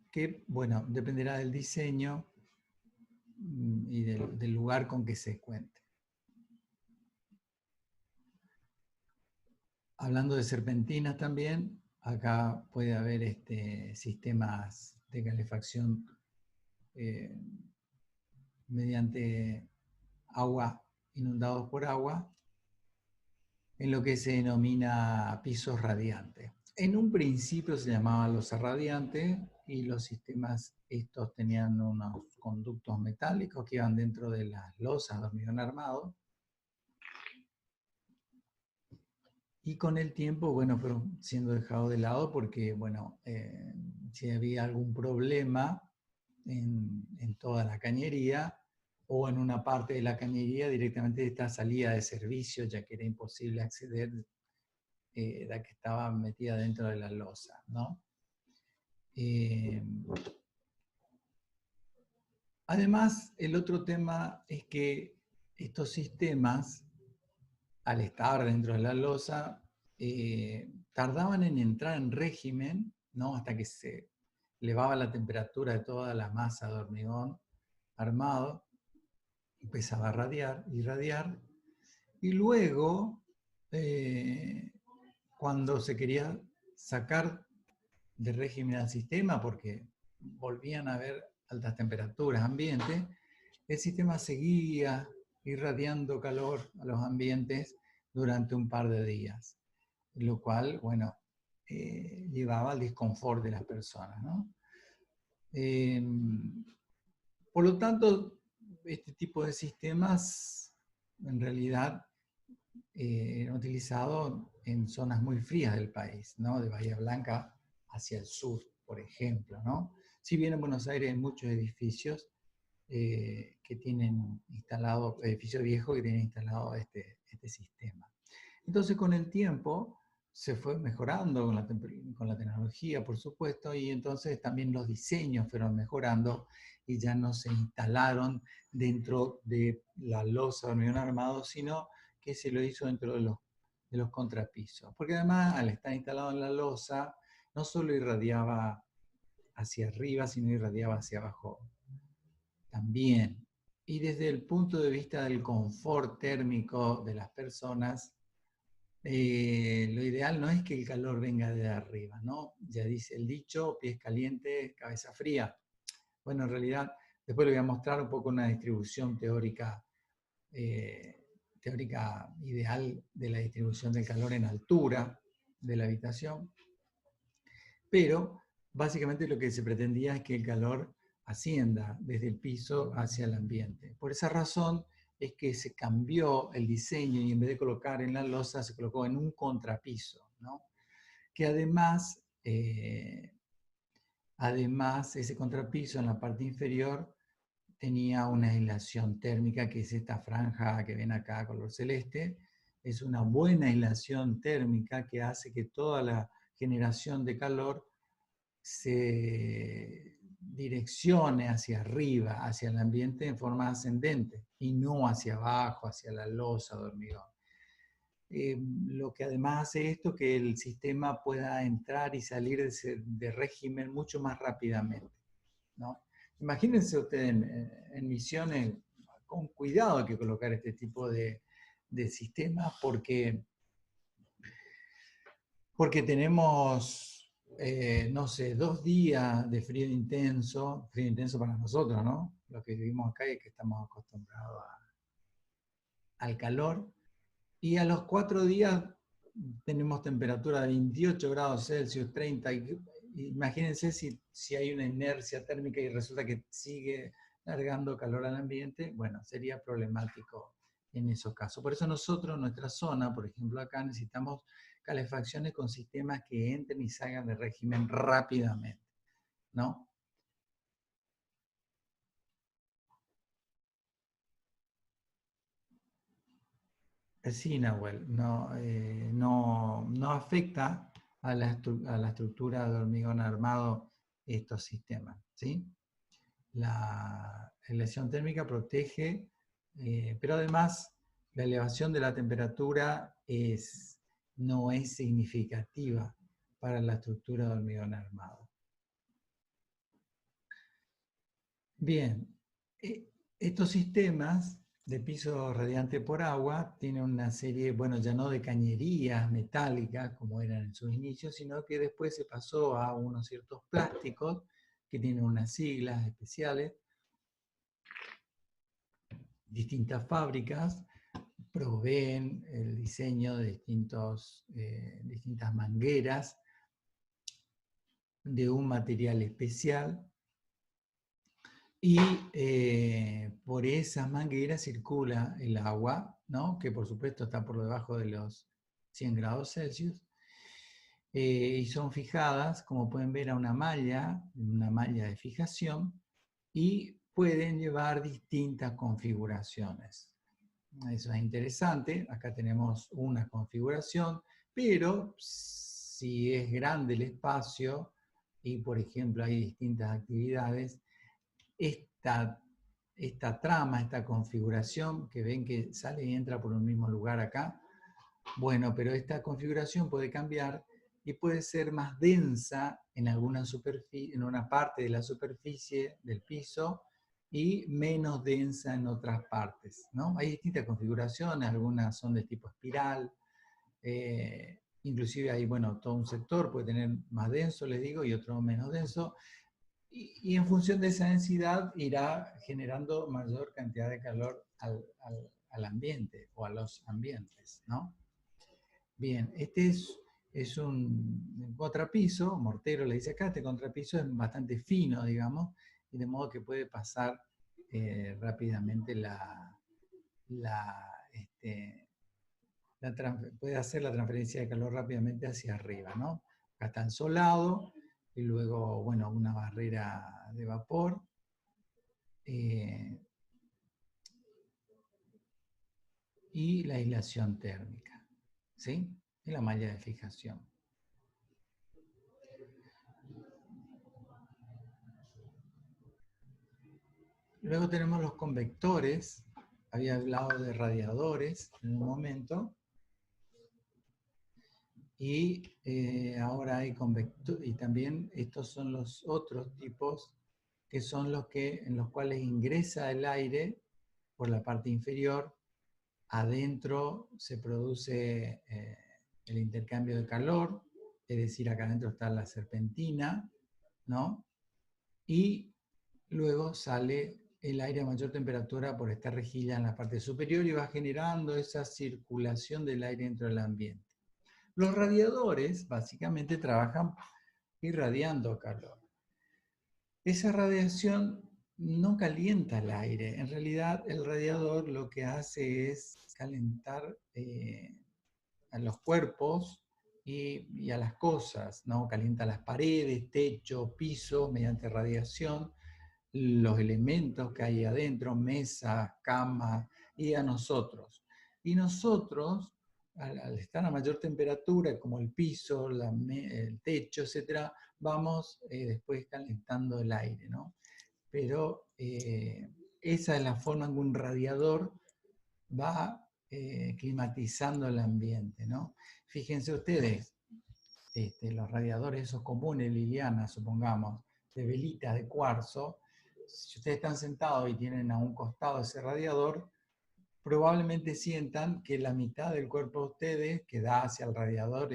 que, bueno, dependerá del diseño y del lugar con que se cuente. Hablando de serpentinas también, acá puede haber sistemas de calefacción mediante agua, inundados por agua, en lo que se denomina pisos radiantes. En un principio se llamaban losas radiantes y los sistemas estos tenían unos conductos metálicos que iban dentro de las losas de hormigón armado. Y con el tiempo, bueno, fueron siendo dejados de lado porque, bueno, si había algún problema en toda la cañería o en una parte de la cañería, directamente esta salía de servicio, ya que era imposible acceder, la que estaba metida dentro de la losa, ¿no? Eh, Además, el otro tema es que estos sistemas, al estar dentro de la losa, tardaban en entrar en régimen, ¿no? Hasta que se elevaba la temperatura de toda la masa de hormigón armado, empezaba a radiar, irradiar, y luego, eh, cuando se quería sacar de régimen al sistema, porque volvían a haber altas temperaturas ambiente, el sistema seguía irradiando calor a los ambientes durante un par de días, lo cual, bueno, llevaba al desconfort de las personas, ¿no? Eh, por lo tanto, este tipo de sistemas en realidad eran utilizados en zonas muy frías del país, ¿no? De Bahía Blanca hacia el sur, por ejemplo, ¿no? Si bien en Buenos Aires hay muchos edificios que tienen instalado, edificios viejos que tienen instalado este sistema. Entonces, con el tiempo se fue mejorando con la tecnología, por supuesto, y entonces también los diseños fueron mejorando y ya no se instalaron dentro de la losa de hormigón armado, sino que se lo hizo dentro de los contrapisos. Porque además, al estar instalado en la losa, no solo irradiaba hacia arriba, sino irradiaba hacia abajo también. Y desde el punto de vista del confort térmico de las personas, lo ideal no es que el calor venga de arriba, ¿no? Ya dice el dicho, pies calientes, cabeza fría. Bueno, en realidad, después le voy a mostrar un poco una distribución teórica, teórica ideal de la distribución del calor en altura de la habitación, pero básicamente lo que se pretendía es que el calor ascienda desde el piso hacia el ambiente. Por esa razón es que se cambió el diseño y en vez de colocar en la losa se colocó en un contrapiso, ¿no? Que además ese contrapiso en la parte inferior tenía una aislación térmica, que es esta franja que ven acá, color celeste. Es una buena aislación térmica que hace que toda la generación de calor se direccione hacia arriba, hacia el ambiente en forma ascendente y no hacia abajo, hacia la losa de hormigón. Lo que además hace esto que el sistema pueda entrar y salir de régimen mucho más rápidamente, ¿no? Imagínense ustedes en misiones, con cuidado hay que colocar este tipo de sistemas porque tenemos, no sé, 2 días de frío intenso para nosotros, ¿no? Los que vivimos acá y que estamos acostumbrados al calor. Y a los 4 días tenemos temperatura de 28 grados Celsius, 30. Imagínense si hay una inercia térmica y resulta que sigue largando calor al ambiente, bueno, sería problemático en esos casos. Por eso nosotros, nuestra zona, por ejemplo acá, necesitamos calefacciones con sistemas que entren y salgan de régimen rápidamente, ¿no? Sí, Nahuel, no afecta a la estructura de hormigón armado estos sistemas, ¿sí? La elevación térmica protege, pero además la elevación de la temperatura no es significativa para la estructura de hormigón armado. Bien, estos sistemas de piso radiante por agua tienen una serie, bueno, ya no de cañerías metálicas como eran en sus inicios, sino que después se pasó a unos ciertos plásticos que tienen unas siglas especiales. Distintas fábricas proveen el diseño de distintas mangueras de un material especial y por esas mangueras circula el agua, ¿no? Que por supuesto está por debajo de los 100 grados Celsius, y son fijadas, como pueden ver, a una malla de fijación, y pueden llevar distintas configuraciones. Eso es interesante. Acá tenemos una configuración, pero si es grande el espacio y, por ejemplo, hay distintas actividades, esta trama, esta configuración, que ven que sale y entra por un mismo lugar acá, bueno, pero esta configuración puede cambiar y puede ser más densa en alguna superficie, en una parte de la superficie del piso, y menos densa en otras partes, ¿no? Hay distintas configuraciones, algunas son de tipo espiral, inclusive hay, bueno, todo un sector puede tener más denso, les digo, y otro menos denso, y en función de esa densidad irá generando mayor cantidad de calor al ambiente o a los ambientes, ¿no? Bien, este es un contrapiso, mortero le dice acá, este contrapiso es bastante fino, digamos, y de modo que puede pasar rápidamente puede hacer la transferencia de calor rápidamente hacia arriba, ¿no? Acá está ensolado, y luego, bueno, una barrera de vapor, y la aislación térmica, ¿sí? Y la malla de fijación. Luego tenemos los convectores. Había hablado de radiadores en un momento. Y ahora hay convectores. Y también estos son los otros tipos, que son en los cuales ingresa el aire por la parte inferior. Adentro se produce el intercambio de calor, es decir, acá adentro está la serpentina, ¿no? Y luego sale el aire a mayor temperatura por esta rejilla en la parte superior, y va generando esa circulación del aire dentro del ambiente. Los radiadores básicamente trabajan irradiando calor. Esa radiación no calienta el aire. En realidad, el radiador lo que hace es calentar a los cuerpos y a las cosas, ¿no? Calienta las paredes, techo, piso, mediante radiación, los elementos que hay adentro, mesa, cama, y a nosotros. Y nosotros, al estar a mayor temperatura, como el piso, el techo, etc., vamos después calentando el aire, ¿no? Pero esa es la forma en que un radiador va climatizando el ambiente, ¿no? Fíjense ustedes, los radiadores esos comunes, Liliana, supongamos, de velitas de cuarzo, si ustedes están sentados y tienen a un costado ese radiador, probablemente sientan que la mitad del cuerpo de ustedes que da hacia el radiador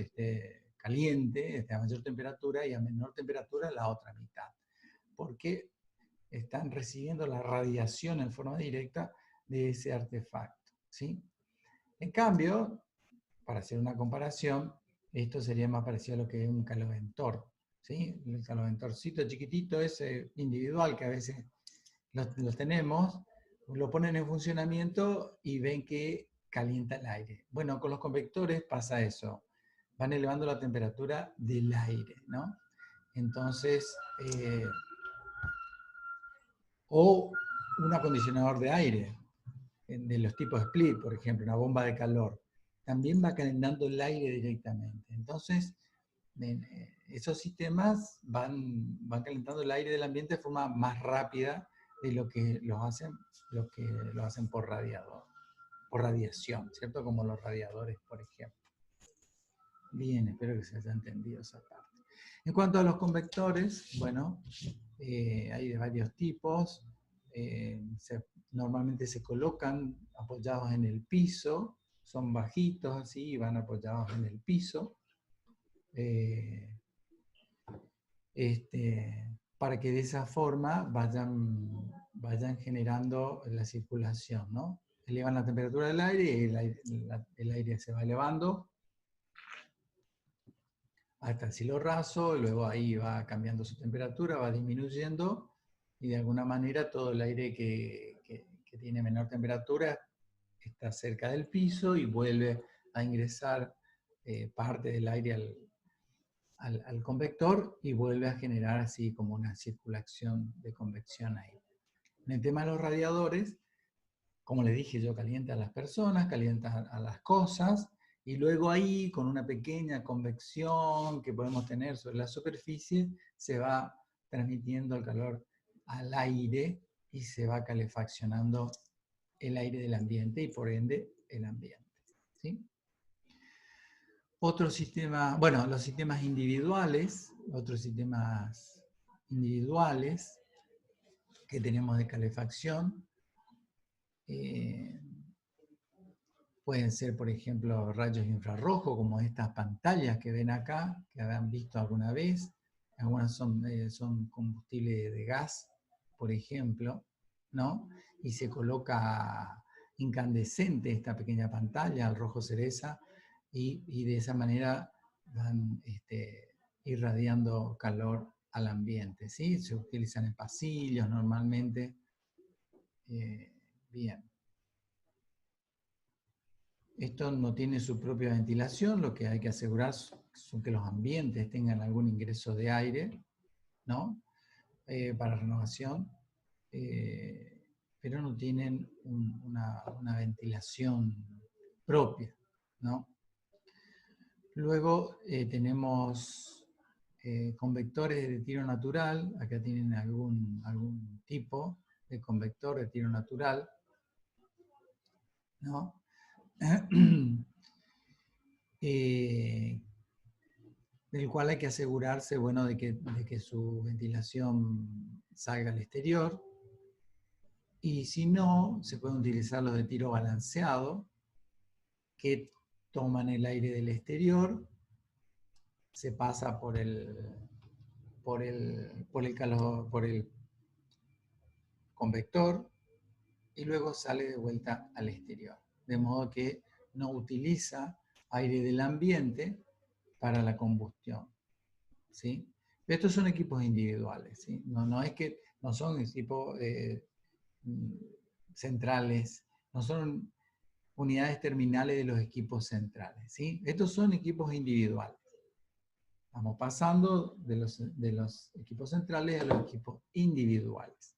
caliente, a mayor temperatura, y a menor temperatura la otra mitad, porque están recibiendo la radiación en forma directa de ese artefacto, ¿sí? En cambio, para hacer una comparación, esto sería más parecido a lo que es un caloventor, ¿sí? El caloventorcito chiquitito, ese individual que a veces lo tenemos, lo ponen en funcionamiento y ven que calienta el aire. Bueno, con los convectores pasa eso, van elevando la temperatura del aire, ¿no? Entonces, o un acondicionador de aire, de los tipos split, por ejemplo, una bomba de calor, también va calentando el aire directamente. Entonces, esos sistemas van calentando el aire del ambiente de forma más rápida de lo que lo hacen por radiador, por radiación, ¿cierto? Como los radiadores, por ejemplo. Bien, espero que se haya entendido esa parte. En cuanto a los convectores, bueno, hay de varios tipos. Normalmente se colocan apoyados en el piso, son bajitos así y van apoyados en el piso, para que de esa forma vayan generando la circulación, ¿no? Elevan la temperatura del aire y el aire se va elevando hasta el cielo raso, luego ahí va cambiando su temperatura, va disminuyendo, y de alguna manera todo el aire que tiene menor temperatura está cerca del piso y vuelve a ingresar parte del aire al convector y vuelve a generar así como una circulación de convección ahí. En el tema de los radiadores, como les dije yo, calienta a las personas, calienta a las cosas, y luego ahí, con una pequeña convección que podemos tener sobre la superficie, se va transmitiendo el calor al aire y se va calefaccionando el aire del ambiente y por ende el ambiente. ¿Sí? Otro sistema, bueno, los sistemas individuales, otros sistemas individuales que tenemos de calefacción, pueden ser, por ejemplo, rayos infrarrojos, como estas pantallas que ven acá, que habrán visto alguna vez. Algunas son combustible de gas, por ejemplo, ¿no? Y se coloca incandescente esta pequeña pantalla, al rojo cereza, y de esa manera van irradiando calor al ambiente, ¿sí? Se utilizan en pasillos normalmente. Bien. Esto no tiene su propia ventilación, lo que hay que asegurar son que los ambientes tengan algún ingreso de aire, ¿no? Para renovación, pero no tienen una ventilación propia, ¿no? Luego tenemos convectores de tiro natural, acá tienen algún tipo de convector de tiro natural, ¿no? Del cual hay que asegurarse, bueno, de que su ventilación salga al exterior. Y si no, se pueden utilizar los de tiro balanceado, que toman el aire del exterior, se pasa por el convector y luego sale de vuelta al exterior. De modo que no utiliza aire del ambiente para la combustión, ¿sí? Estos son equipos individuales, ¿sí? No es que no son equipos centrales, no son unidades terminales de los equipos centrales, ¿sí? Estos son equipos individuales. Estamos pasando de los equipos centrales a los equipos individuales.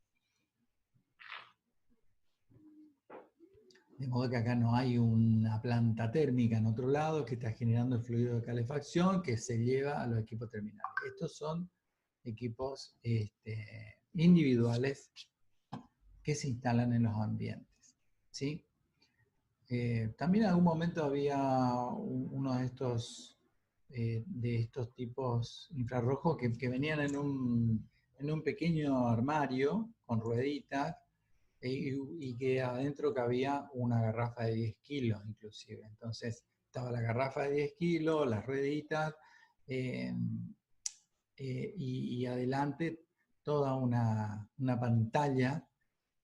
De modo que acá no hay una planta térmica en otro lado que está generando el fluido de calefacción que se lleva a los equipos terminales. Estos son equipos individuales que se instalan en los ambientes, ¿sí? También en algún momento había uno de estos tipos infrarrojos que venían en un pequeño armario con rueditas y que adentro cabía una garrafa de 10 kilos inclusive. Entonces estaba la garrafa de 10 kilos, las rueditas y adelante toda una pantalla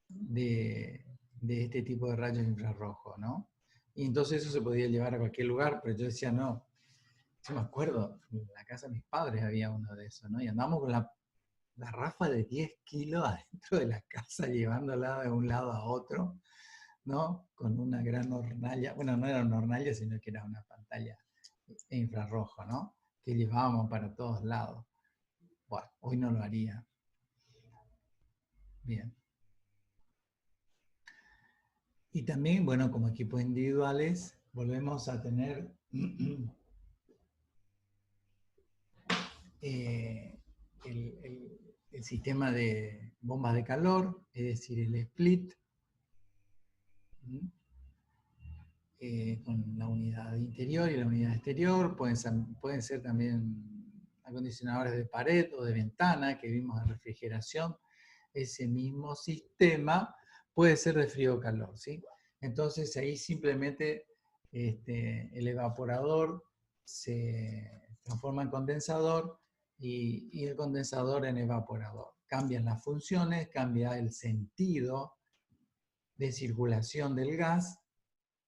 de este tipo de rayos infrarrojos, ¿no? Y entonces eso se podía llevar a cualquier lugar, pero yo decía, no, yo me acuerdo, en la casa de mis padres había uno de esos, ¿no? Y andamos con la garrafa de 10 kilos adentro de la casa, llevándola de un lado a otro, ¿no? Con una gran hornalla, bueno, no era una hornalla, sino que era una pantalla infrarrojo, ¿no? Que llevábamos para todos lados. Bueno, hoy no lo haría. Bien. Y también, bueno, como equipos individuales, volvemos a tener el sistema de bombas de calor, es decir, el split, con la unidad interior y la unidad exterior. Pueden ser también acondicionadores de pared o de ventana que vimos en refrigeración. Ese mismo sistema puede ser de frío o calor, ¿sí? Entonces ahí simplemente el evaporador se transforma en condensador y el condensador en evaporador. Cambian las funciones, cambia el sentido de circulación del gas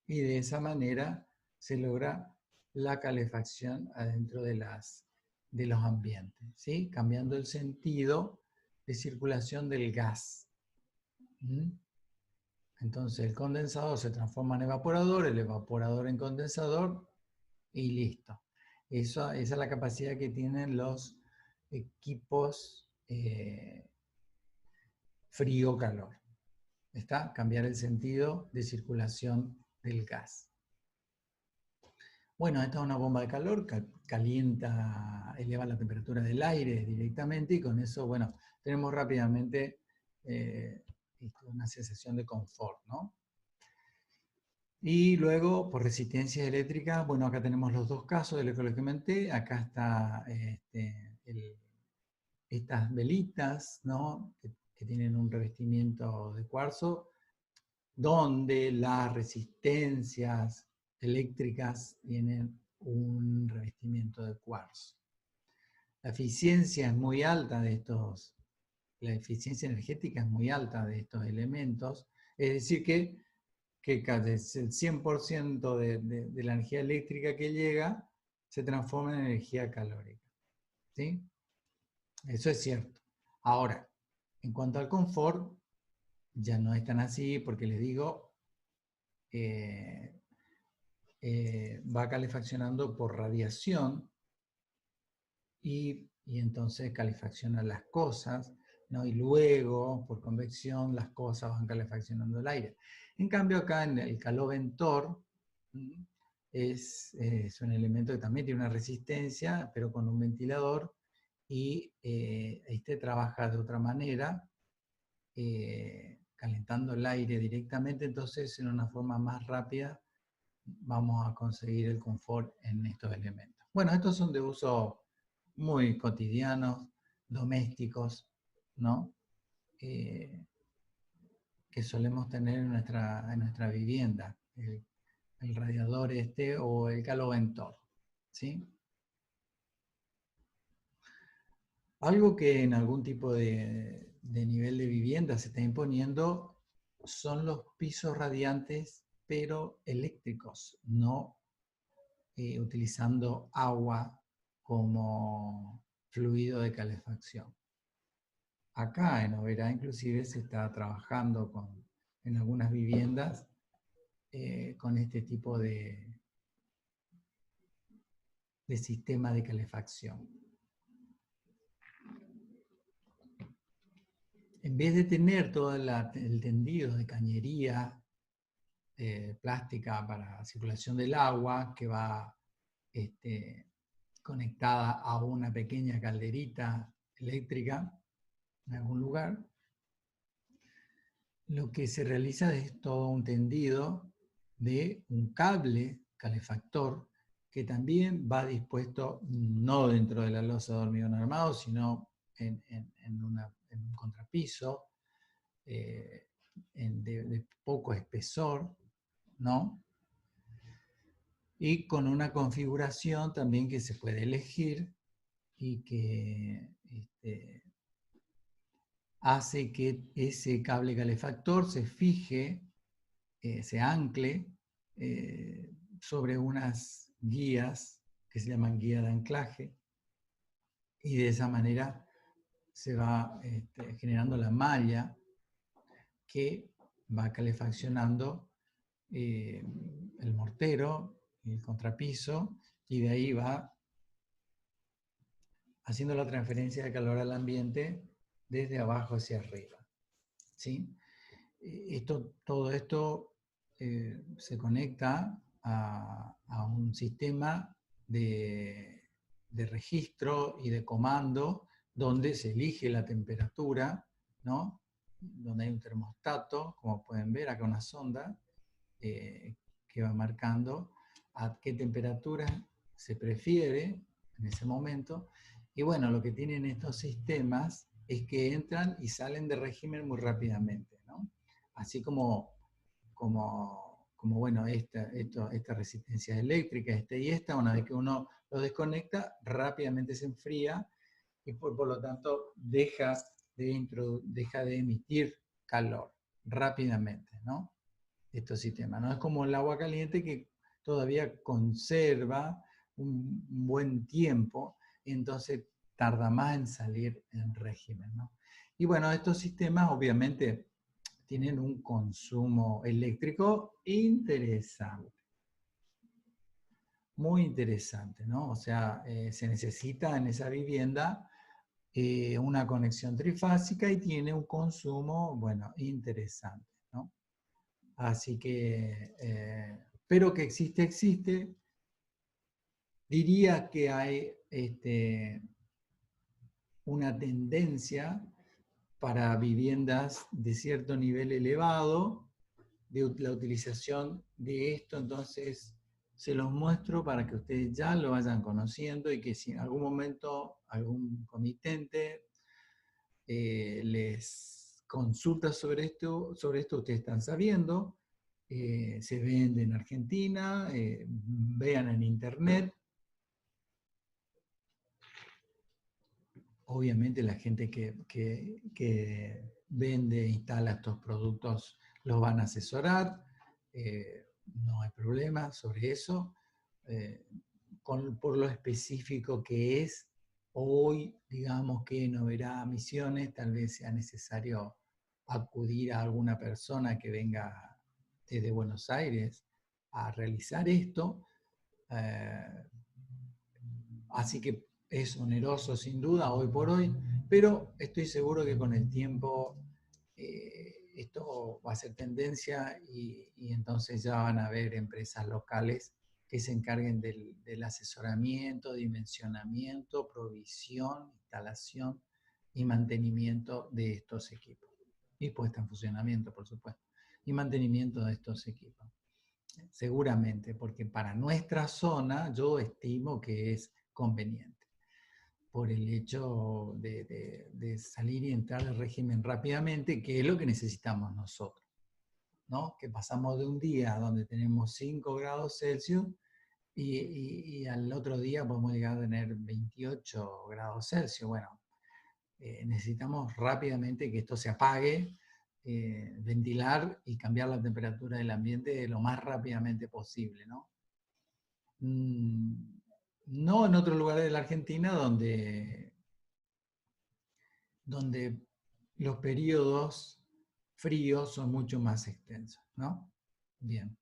y de esa manera se logra la calefacción adentro de los ambientes, ¿sí? Cambiando el sentido de circulación del gas. Entonces el condensador se transforma en evaporador, el evaporador en condensador, y listo. Esa es la capacidad que tienen los equipos frío-calor. ¿Está? Cambiar el sentido de circulación del gas. Bueno, esta es una bomba de calor, calienta, eleva la temperatura del aire directamente y con eso, bueno, tenemos rápidamente una sensación de confort, ¿no? Y luego, por resistencia eléctrica, bueno, acá tenemos los dos casos de lo que les comenté. Acá está estas velitas, ¿no? Que tienen un revestimiento de cuarzo, donde las resistencias eléctricas tienen un revestimiento de cuarzo. La eficiencia es muy alta de estos, la eficiencia energética es muy alta de estos elementos, es decir que casi el 100% de la energía eléctrica que llega se transforma en energía calórica. ¿Sí? Eso es cierto. Ahora, en cuanto al confort, ya no es tan así porque les digo, va calefaccionando por radiación y entonces calefacciona las cosas, ¿no? Y luego, por convección, las cosas van calefaccionando el aire. En cambio, acá en el caloventor es un elemento que también tiene una resistencia, pero con un ventilador, y este trabaja de otra manera, calentando el aire directamente, entonces en una forma más rápida vamos a conseguir el confort en estos elementos. Bueno, estos son de uso muy cotidianos, domésticos, ¿no? Que solemos tener en nuestra vivienda, el radiador o el caloventor, ¿sí? Algo que en algún tipo de nivel de vivienda se está imponiendo son los pisos radiantes, pero eléctricos, no utilizando agua como fluido de calefacción. Acá en Oberá inclusive se está trabajando en algunas viviendas con este tipo de sistema de calefacción. En vez de tener todo el tendido de cañería plástica para circulación del agua que va conectada a una pequeña calderita eléctrica en algún lugar, lo que se realiza es todo un tendido de un cable calefactor que también va dispuesto no dentro de la losa de hormigón armado, sino en un contrapiso de poco espesor, ¿no? Y con una configuración también que se puede elegir y que hace que ese cable calefactor se fije, se ancle sobre unas guías que se llaman guía de anclaje, y de esa manera se va generando la malla que va calefaccionando el mortero, el contrapiso, y de ahí va haciendo la transferencia de calor al ambiente desde abajo hacia arriba. ¿Sí? Todo esto se conecta a un sistema de registro y de comando donde se elige la temperatura, ¿no? Donde hay un termostato, como pueden ver acá una sonda que va marcando a qué temperatura se prefiere en ese momento. Y bueno, lo que tienen estos sistemas es que entran y salen de régimen muy rápidamente, ¿no? Así como bueno, esta resistencia eléctrica, una vez que uno lo desconecta, rápidamente se enfría y por lo tanto deja de emitir calor rápidamente, ¿no? Estos sistemas, ¿no? Es como el agua caliente que todavía conserva un buen tiempo, y entonces tarda más en salir en régimen, ¿no? Y bueno, estos sistemas obviamente tienen un consumo eléctrico interesante. muy interesante, ¿no? O sea, se necesita en esa vivienda una conexión trifásica y tiene un consumo, bueno, interesante, ¿no? Así que, pero que existe, existe. Diría que hay una tendencia para viviendas de cierto nivel elevado, de la utilización de esto, entonces se los muestro para que ustedes ya lo vayan conociendo y que si en algún momento algún comitente les consulta sobre esto ustedes están sabiendo, se vende en Argentina, vean en internet. Obviamente la gente que vende e instala estos productos los van a asesorar, no hay problema sobre eso. Eh, por lo específico que es, hoy digamos que en Oberá Misiones tal vez sea necesario acudir a alguna persona que venga desde Buenos Aires a realizar esto. Eh, Así que es oneroso sin duda hoy por hoy, pero estoy seguro que con el tiempo esto va a ser tendencia y entonces ya van a haber empresas locales que se encarguen del asesoramiento, dimensionamiento, provisión, instalación y mantenimiento de estos equipos. Y puesta en funcionamiento, por supuesto. Y mantenimiento de estos equipos. Seguramente, porque para nuestra zona yo estimo que es conveniente por el hecho de salir y entrar al régimen rápidamente, que es lo que necesitamos nosotros, ¿no? Que pasamos de un día donde tenemos 5 grados Celsius y al otro día podemos llegar a tener 28 grados Celsius. Bueno, necesitamos rápidamente que esto se apague, ventilar y cambiar la temperatura del ambiente lo más rápidamente posible, ¿no? No en otros lugares de la Argentina donde los periodos fríos son mucho más extensos, ¿no? Bien.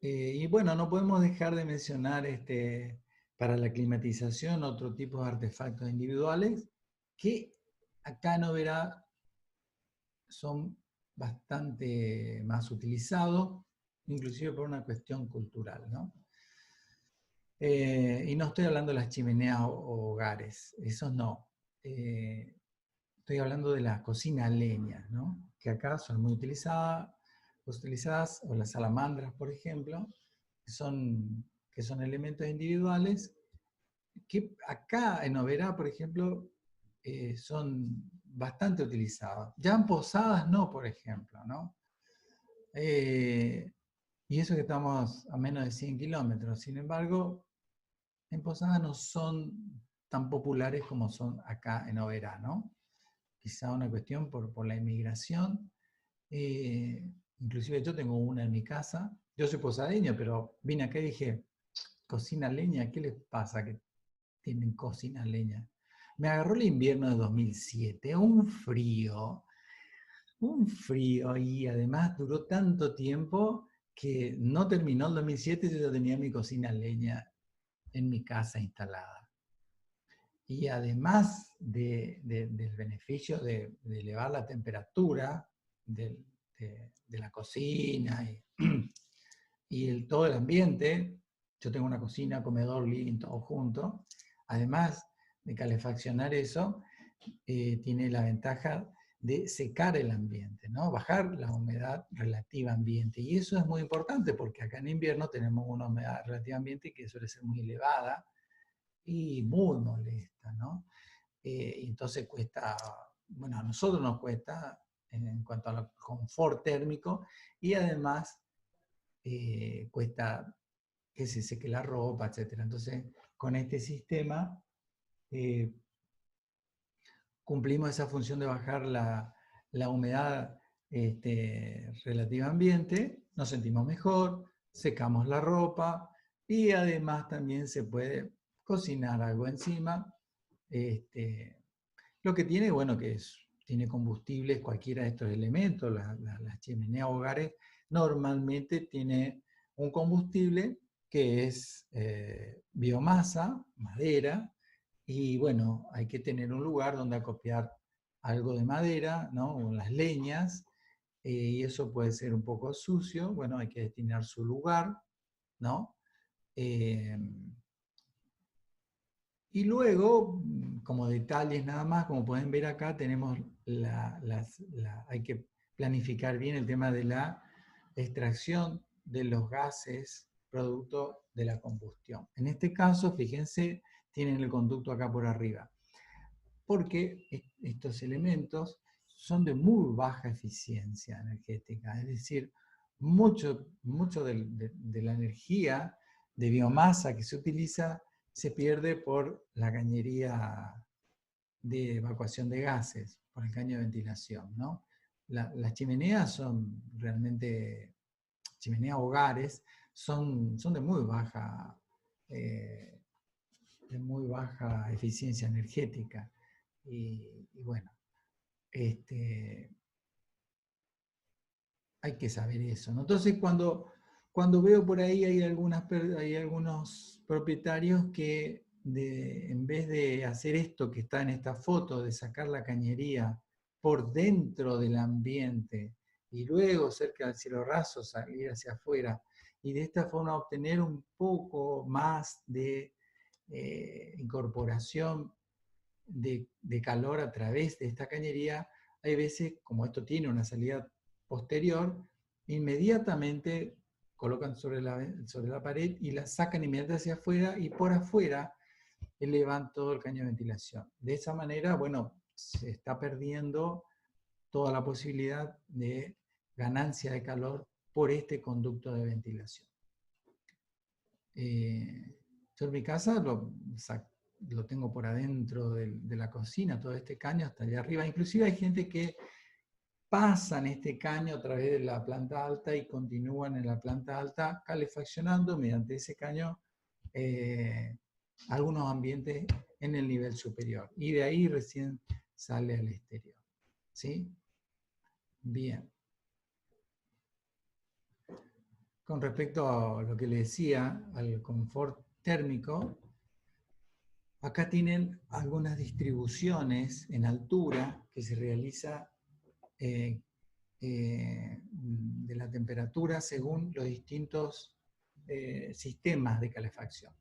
Y bueno, no podemos dejar de mencionar para la climatización otro tipo de artefactos individuales que acá no verá son bastante más utilizados, inclusive por una cuestión cultural, ¿no? Y no estoy hablando de las chimeneas o hogares, esos no. Estoy hablando de la cocina a leña, ¿no? Que acá son muy utilizadas, o las salamandras, por ejemplo, que son elementos individuales, que acá en Oberá, por ejemplo, son bastante utilizados. Ya en Posadas no, por ejemplo, ¿no? Y eso que estamos a menos de 100 kilómetros. Sin embargo, en Posadas no son tan populares como son acá en Oberá, ¿no? Quizá una cuestión por la inmigración. Inclusive yo tengo una en mi casa. Yo soy posadeño, pero vine acá y dije, cocina leña, ¿qué les pasa que tienen cocina leña? Me agarró el invierno de 2007, un frío, y además duró tanto tiempo que no terminó el 2007 y yo ya tenía mi cocina leña en mi casa instalada. Y además del beneficio de elevar la temperatura de la cocina y todo el ambiente, yo tengo una cocina, comedor, living, todo junto, además de calefaccionar eso, tiene la ventaja de secar el ambiente, ¿no? Bajar la humedad relativa ambiente. Y eso es muy importante porque acá en invierno tenemos una humedad relativa ambiente que suele ser muy elevada y muy molesta, ¿no? Entonces cuesta, bueno, a nosotros nos cuesta en cuanto al confort térmico y además cuesta que se seque la ropa, etc. Entonces, con este sistema cumplimos esa función de bajar la humedad relativa ambiente, nos sentimos mejor, secamos la ropa y además también se puede cocinar algo encima. Lo que tiene, bueno, tiene combustibles, cualquiera de estos elementos, las chimeneas hogares normalmente tiene un combustible que es biomasa, madera, y bueno, hay que tener un lugar donde acopiar algo de madera, ¿no? O las leñas, y eso puede ser un poco sucio, bueno, hay que destinar su lugar, ¿no? Eh, y luego, como detalles nada más, como pueden ver acá, tenemos hay que planificar bien el tema de la extracción de los gases producto de la combustión. En este caso, fíjense, tienen el conducto acá por arriba, porque estos elementos son de muy baja eficiencia energética, es decir, mucho de la energía de biomasa que se utiliza se pierde por la cañería de evacuación de gases, por el caño de ventilación, ¿no? Las chimeneas son realmente, chimeneas hogares, son eh, de muy baja eficiencia energética. Y bueno, hay que saber eso, ¿no? Entonces, cuando veo por ahí hay algunos propietarios que en vez de hacer esto que está en esta foto, de sacar la cañería por dentro del ambiente y luego cerca del cielo raso salir hacia afuera y de esta forma obtener un poco más de incorporación de calor a través de esta cañería, hay veces, como esto tiene una salida posterior, inmediatamente colocan sobre la pared y la sacan inmediatamente hacia afuera y por afuera elevan todo el caño de ventilación. De esa manera, bueno, se está perdiendo toda la posibilidad de ganancia de calor por este conducto de ventilación. Yo en mi casa lo tengo por adentro de la cocina, todo este caño hasta allá arriba. Inclusive hay gente que pasan este caño a través de la planta alta y continúan en la planta alta calefaccionando mediante ese caño algunos ambientes en el nivel superior. Y de ahí recién sale al exterior. ¿Sí? Bien. Con respecto a lo que le decía, al confort térmico, acá tienen algunas distribuciones en altura que se realiza de la temperatura según los distintos sistemas de calefacción.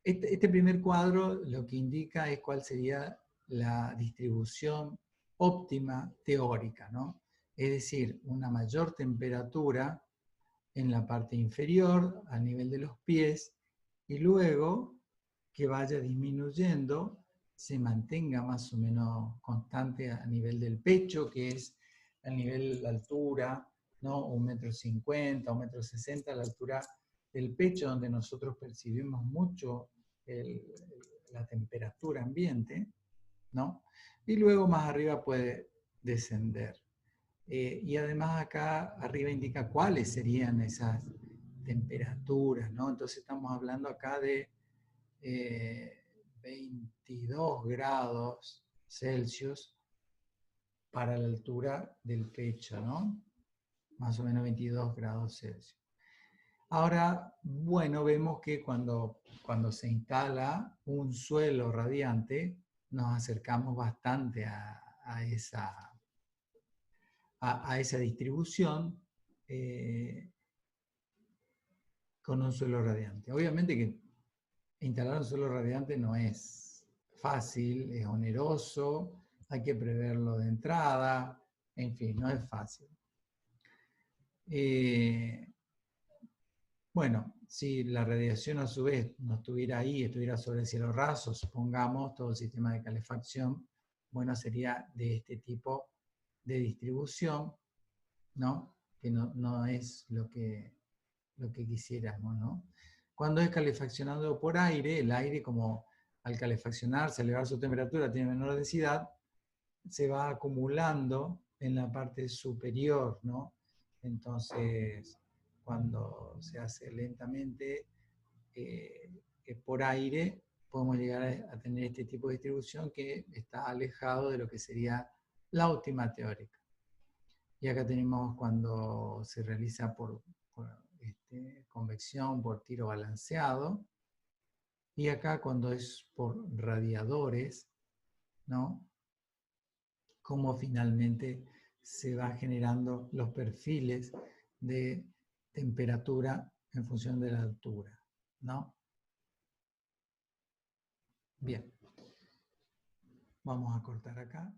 Este primer cuadro lo que indica es cuál sería la distribución óptima teórica, ¿no? Es decir, una mayor temperatura en la parte inferior, a nivel de los pies, y luego que vaya disminuyendo, se mantenga más o menos constante a nivel del pecho, que es a nivel de la altura, ¿no? 1,50 m, 1,60 m, la altura del pecho, donde nosotros percibimos mucho la temperatura ambiente, ¿no? Y luego más arriba puede descender. Y además acá arriba indica cuáles serían esas temperaturas, ¿no? Entonces estamos hablando acá de 22 grados Celsius para la altura del pecho, ¿no? Más o menos 22 grados Celsius. Ahora, bueno, vemos que cuando se instala un suelo radiante, nos acercamos bastante a esa distribución con un suelo radiante. Obviamente que instalar un suelo radiante no es fácil, es oneroso, hay que preverlo de entrada, en fin, no es fácil. Bueno, si la radiación a su vez no estuviera ahí, estuviera sobre el cielo raso, supongamos, todo el sistema de calefacción, bueno, sería de este tipo de distribución, ¿no? Que no es lo que quisiéramos, ¿no? Cuando es calefaccionado por aire, el aire, como al calefaccionarse, elevar su temperatura, tiene menor densidad, se va acumulando en la parte superior, ¿no? Entonces, cuando se hace lentamente por aire, podemos llegar a tener este tipo de distribución que está alejado de lo que sería la óptima teórica. Y acá tenemos cuando se realiza convección por tiro balanceado. Y acá cuando es por radiadores, ¿no? Cómo finalmente se va generando los perfiles de temperatura en función de la altura, ¿no? Bien, vamos a cortar acá.